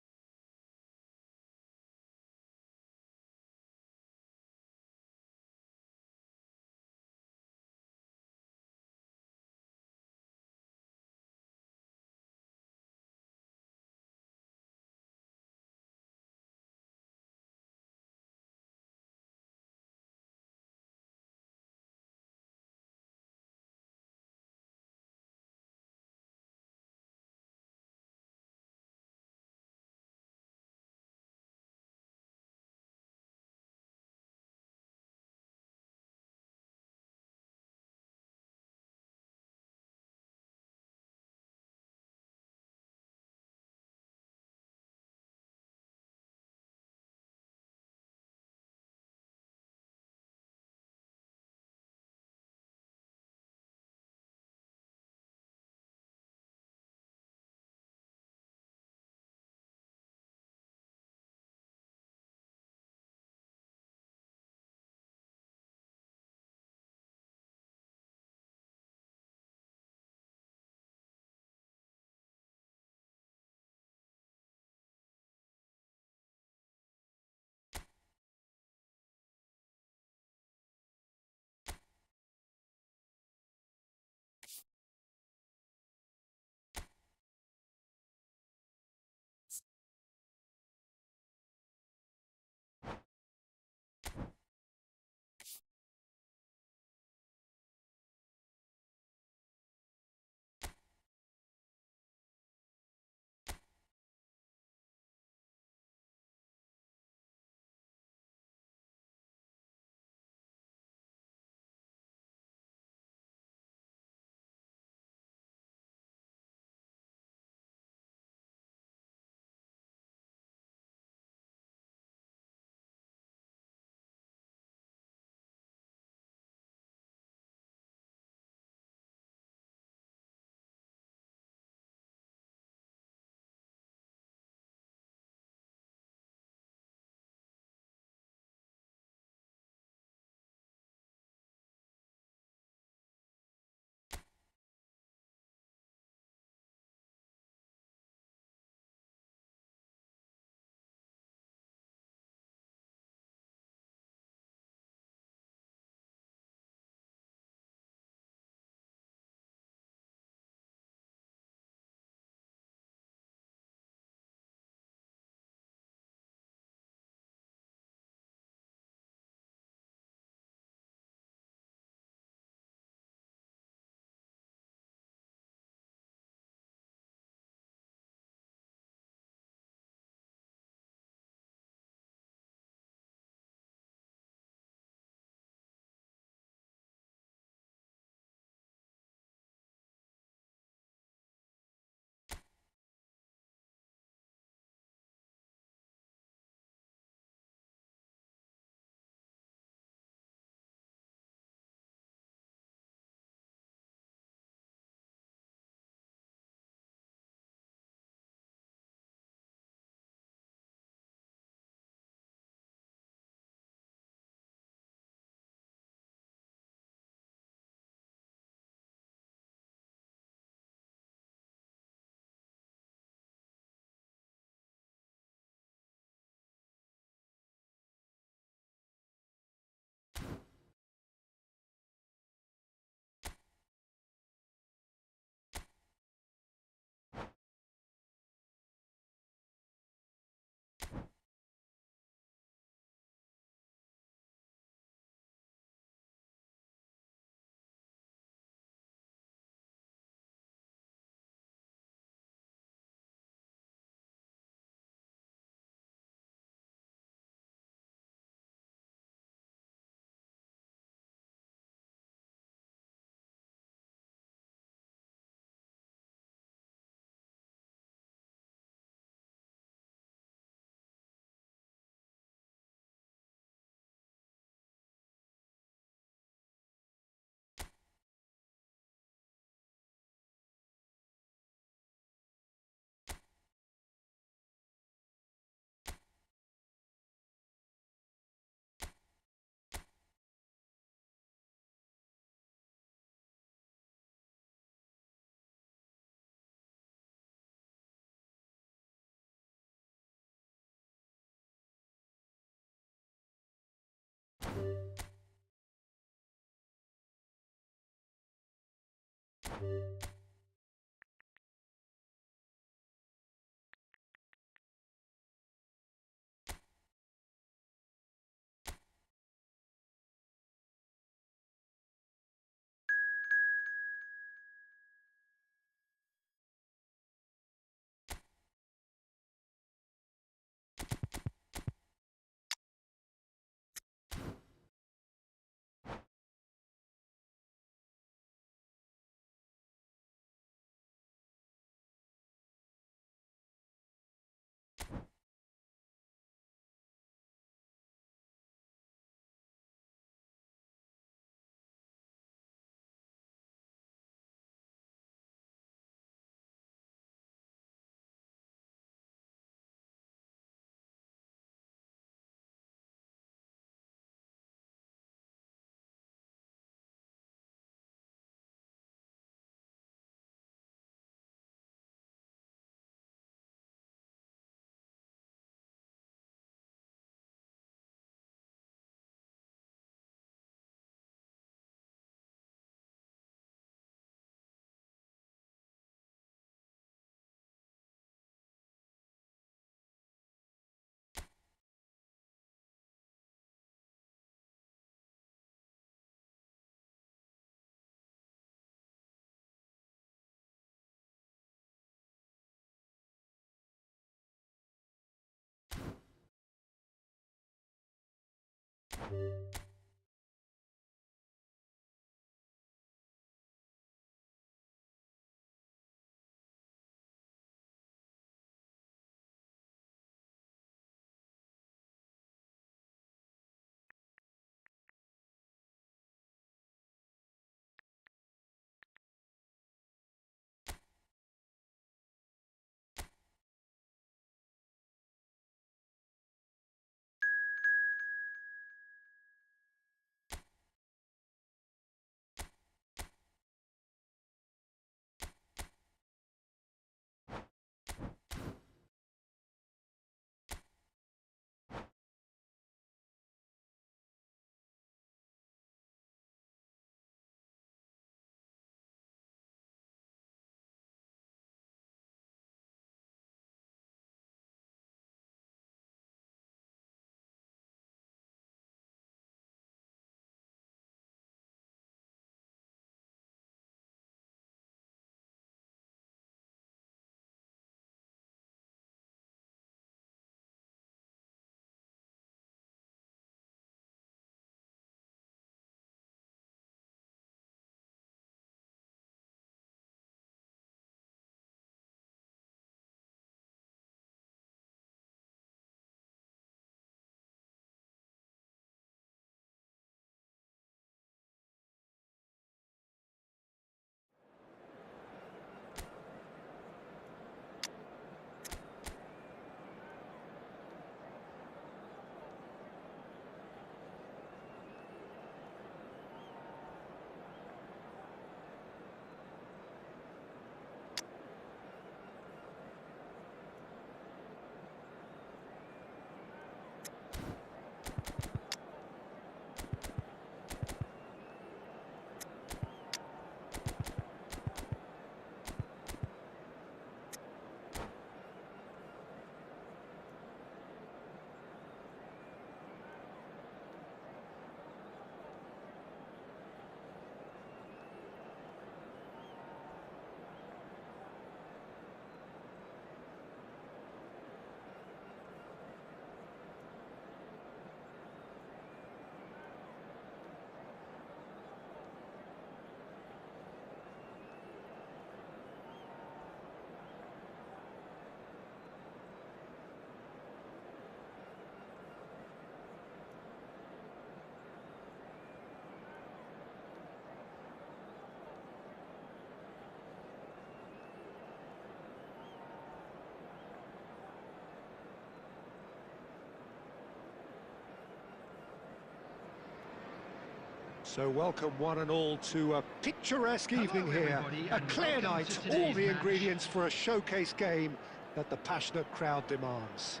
So welcome one and all to a picturesque evening here, everybody, a and clear welcome night, to all today's the match. ingredients for a showcase game that the passionate crowd demands.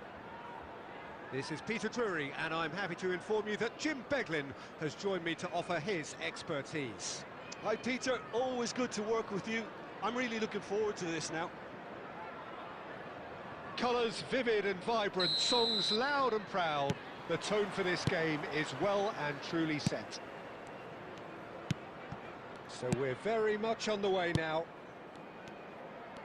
This is Peter Drury, and I'm happy to inform you that Jim Beglin has joined me to offer his expertise. Hi Peter, always good to work with you. I'm really looking forward to this now. Colours vivid and vibrant, songs loud and proud. The tone for this game is well and truly set. So we're very much on the way now.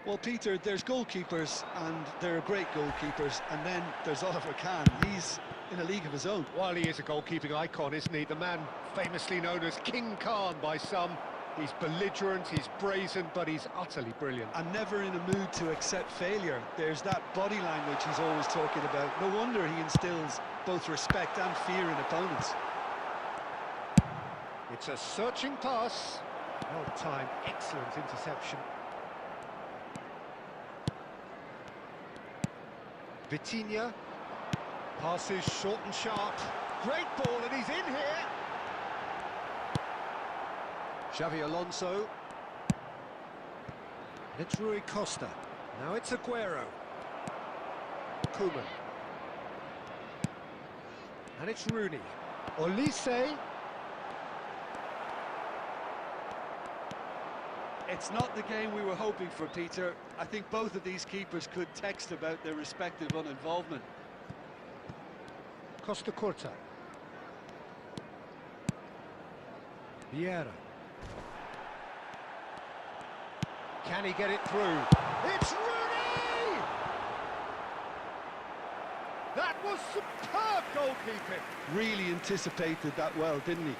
Well, Peter, there's goalkeepers, and they're great goalkeepers, and then there's Oliver Kahn. He's in a league of his own. While he is a goalkeeping icon, isn't he? The man famously known as King Khan by some. He's belligerent, he's brazen, but he's utterly brilliant. And never in a mood to accept failure. There's that body language he's always talking about. No wonder he instills both respect and fear in opponents. It's a searching pass. Well timed, excellent interception. Vitinha passes short and sharp. Great ball, and he's in here. Xavi Alonso. And it's Rui Costa. Now it's Aguero. Koeman. And it's Rooney. Olise. It's not the game we were hoping for, Peter. I think both of these keepers could text about their respective uninvolvement. Costa Curta. Vieira. Can he get it through? It's Rooney! That was superb goalkeeping. Really anticipated that well, didn't he?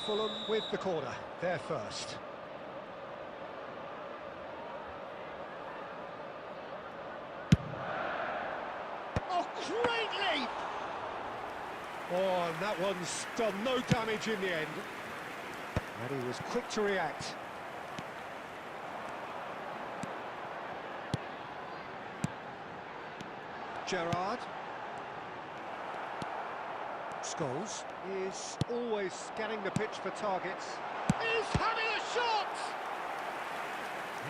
Fulham with the corner, they're first. Oh, great leap! Oh, and that one's done no damage in the end. And he was quick to react. Gerrard. Scholes is always scanning the pitch for targets. He's having a shot!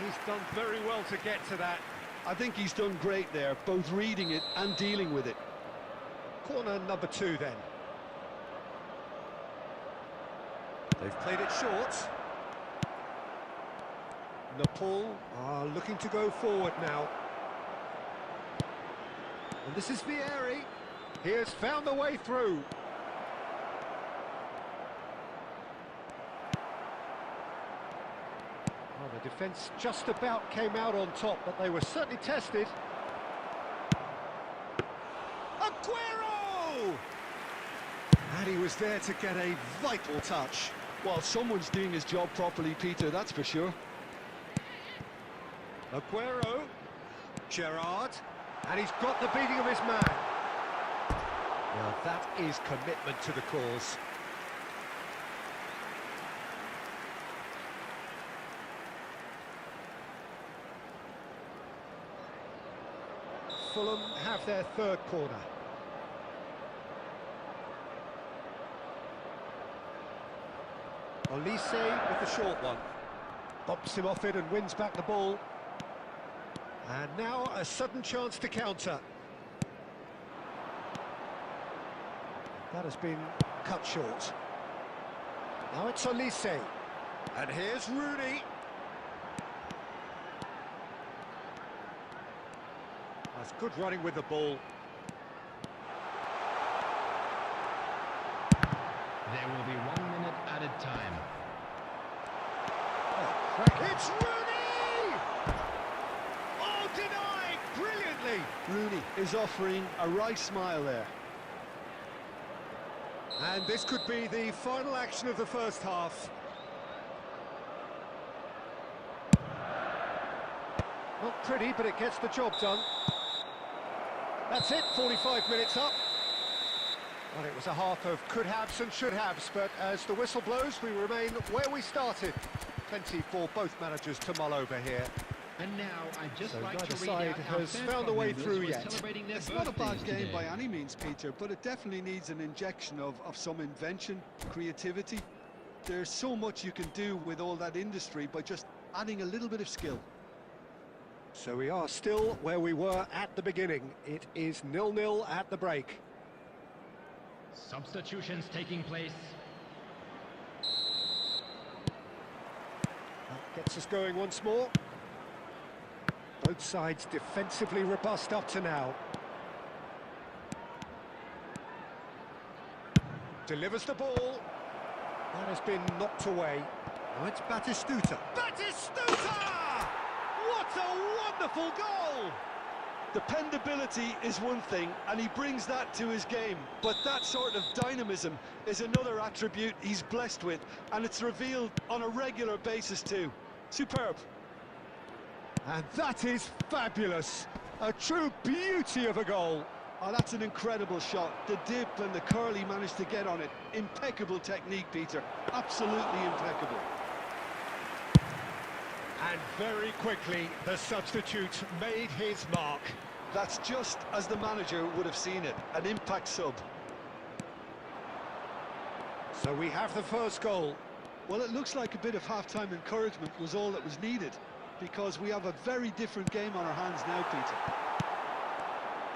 He's done very well to get to that. I think he's done great there, both reading it and dealing with it. Corner number 2 then. They've played it short. Nepal are looking to go forward now. And this is Vieira. He has found the way through. Well, the defence just about came out on top, but they were certainly tested. Aguero! And he was there to get a vital touch. Well, someone's doing his job properly, Peter, that's for sure. Aguero, Gerrard, and he's got the beating of his man. Well, that is commitment to the cause. Fulham have their third corner. Olise with the short one. Bumps him off it and wins back the ball. And now a sudden chance to counter. That has been cut short. Now it's Olise. And here's Rooney. That's good running with the ball. There will be 1 minute added time. Oh, it's Rooney! Oh, denied brilliantly! Rooney is offering a right smile there. And this could be the final action of the first half. Not pretty, but it gets the job done. That's it, 45 minutes up. Well, it was a half of could-haves and should-haves, but as the whistle blows, we remain where we started. Plenty for both managers to mull over here. And now I'd just So like neither to read side out our has first found a way members through who are yet. celebrating their It's not a bad birthdays game today. by any means, Peter, but it definitely needs an injection of some invention, creativity. There's so much you can do with all that industry by just adding a little bit of skill. So we are still where we were at the beginning. It is 0-0 at the break. Substitutions taking place. That gets us going once more. Both sides defensively robust up to now. Delivers the ball. That has been knocked away. Now it's Batistuta. Batistuta! What a wonderful goal! Dependability is one thing, and he brings that to his game. But that sort of dynamism is another attribute he's blessed with, and it's revealed on a regular basis too. Superb. And that is fabulous. A true beauty of a goal. Oh, that's an incredible shot. The dip and the curl he managed to get on it. Impeccable technique, Peter. Absolutely impeccable. And very quickly, the substitute made his mark. That's just as the manager would have seen it. An impact sub. So we have the first goal. Well, it looks like a bit of half-time encouragement was all that was needed, because we have a very different game on our hands now, Peter.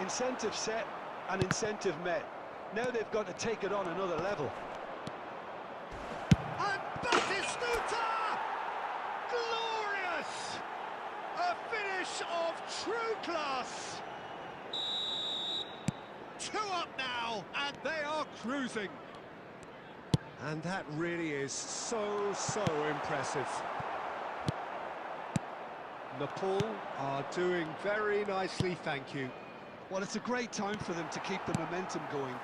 Incentive set and incentive met. Now they've got to take it on another level. And Batistuta! Glorious! A finish of true class! 2 up now, and they are cruising. And that really is so impressive. Nepal are doing very nicely, thank you. Well, it's a great time for them to keep the momentum going.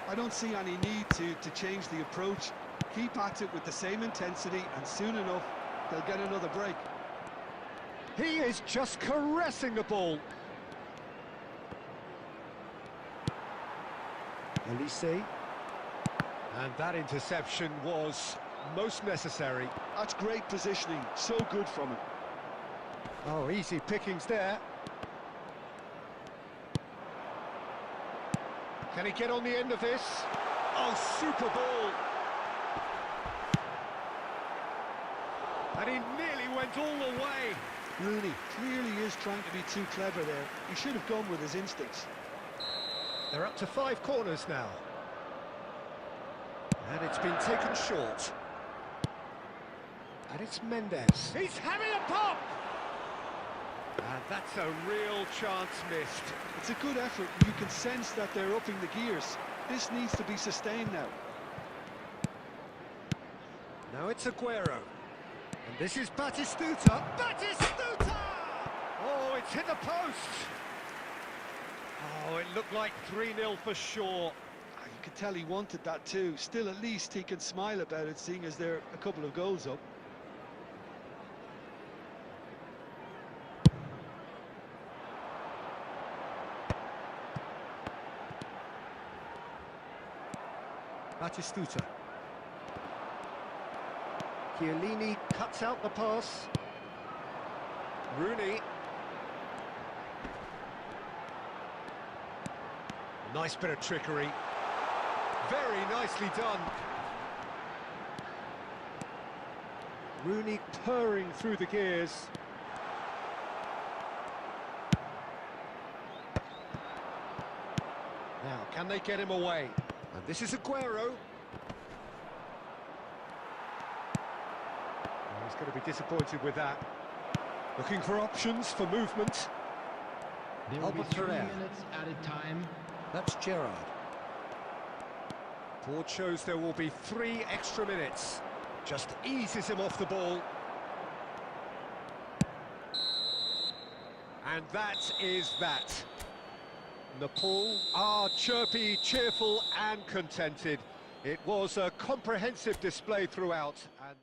I don't see any need to change the approach. Keep at it with the same intensity, and soon enough, they'll get another break. He is just caressing the ball. Elise. And that interception was most necessary. That's great positioning, so good from him. Oh, easy pickings there. Can he get on the end of this? Oh, super ball. And he nearly went all the way. Rooney clearly is trying to be too clever there. He should have gone with his instincts. They're up to 5 corners now. And it's been taken short. And it's Mendes. He's having a pop! And that's a real chance missed. It's a good effort. You can sense that they're upping the gears. This needs to be sustained now. Now it's Aguero. And this is Batistuta. Batistuta! Oh, it's hit the post. Oh, it looked like 3-0 for sure. You could tell he wanted that too. Still, at least he can smile about it, seeing as they're a couple of goals up. Batistuta. Chiellini cuts out the pass. Rooney. Nice bit of trickery. Very nicely done. Rooney purring through the gears. Now, can they get him away? And this is Aguero. Oh, he's going to be disappointed with that. Looking for options for movement. There will be Albert 3 Ferrer. minutes added time. That's Gerrard. Board shows there will be 3 extra minutes. Just eases him off the ball. And that is that. Nepal are chirpy, cheerful and contented. It was a comprehensive display throughout. And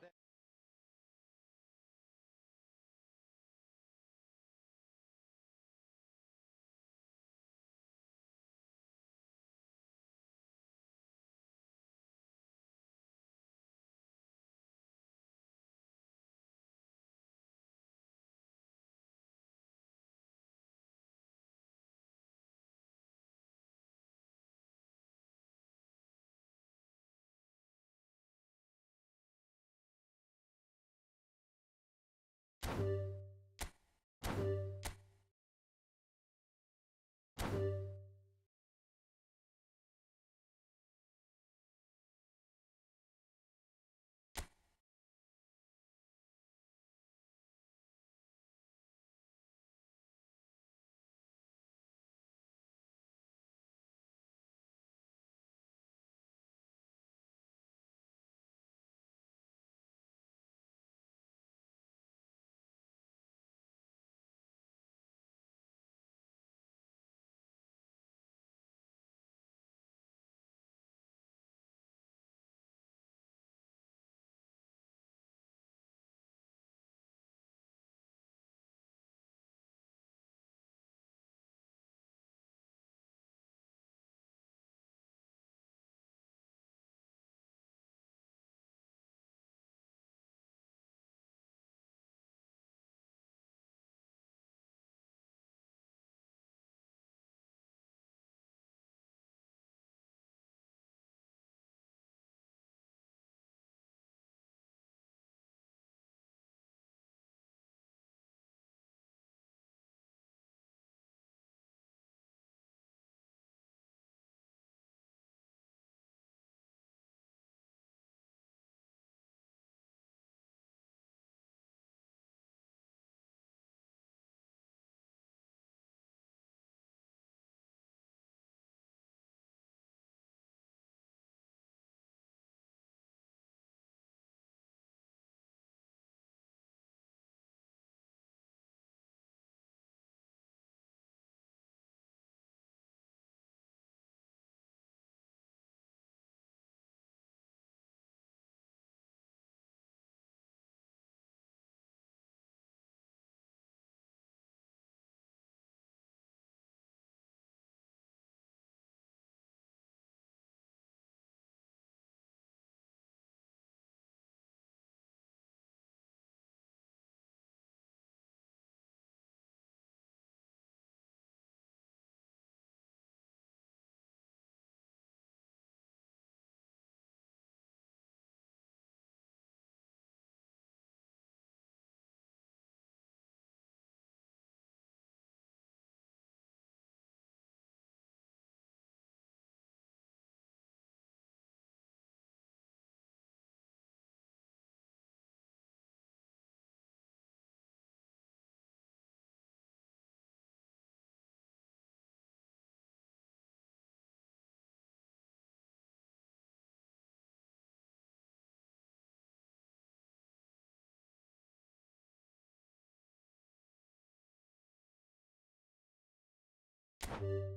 you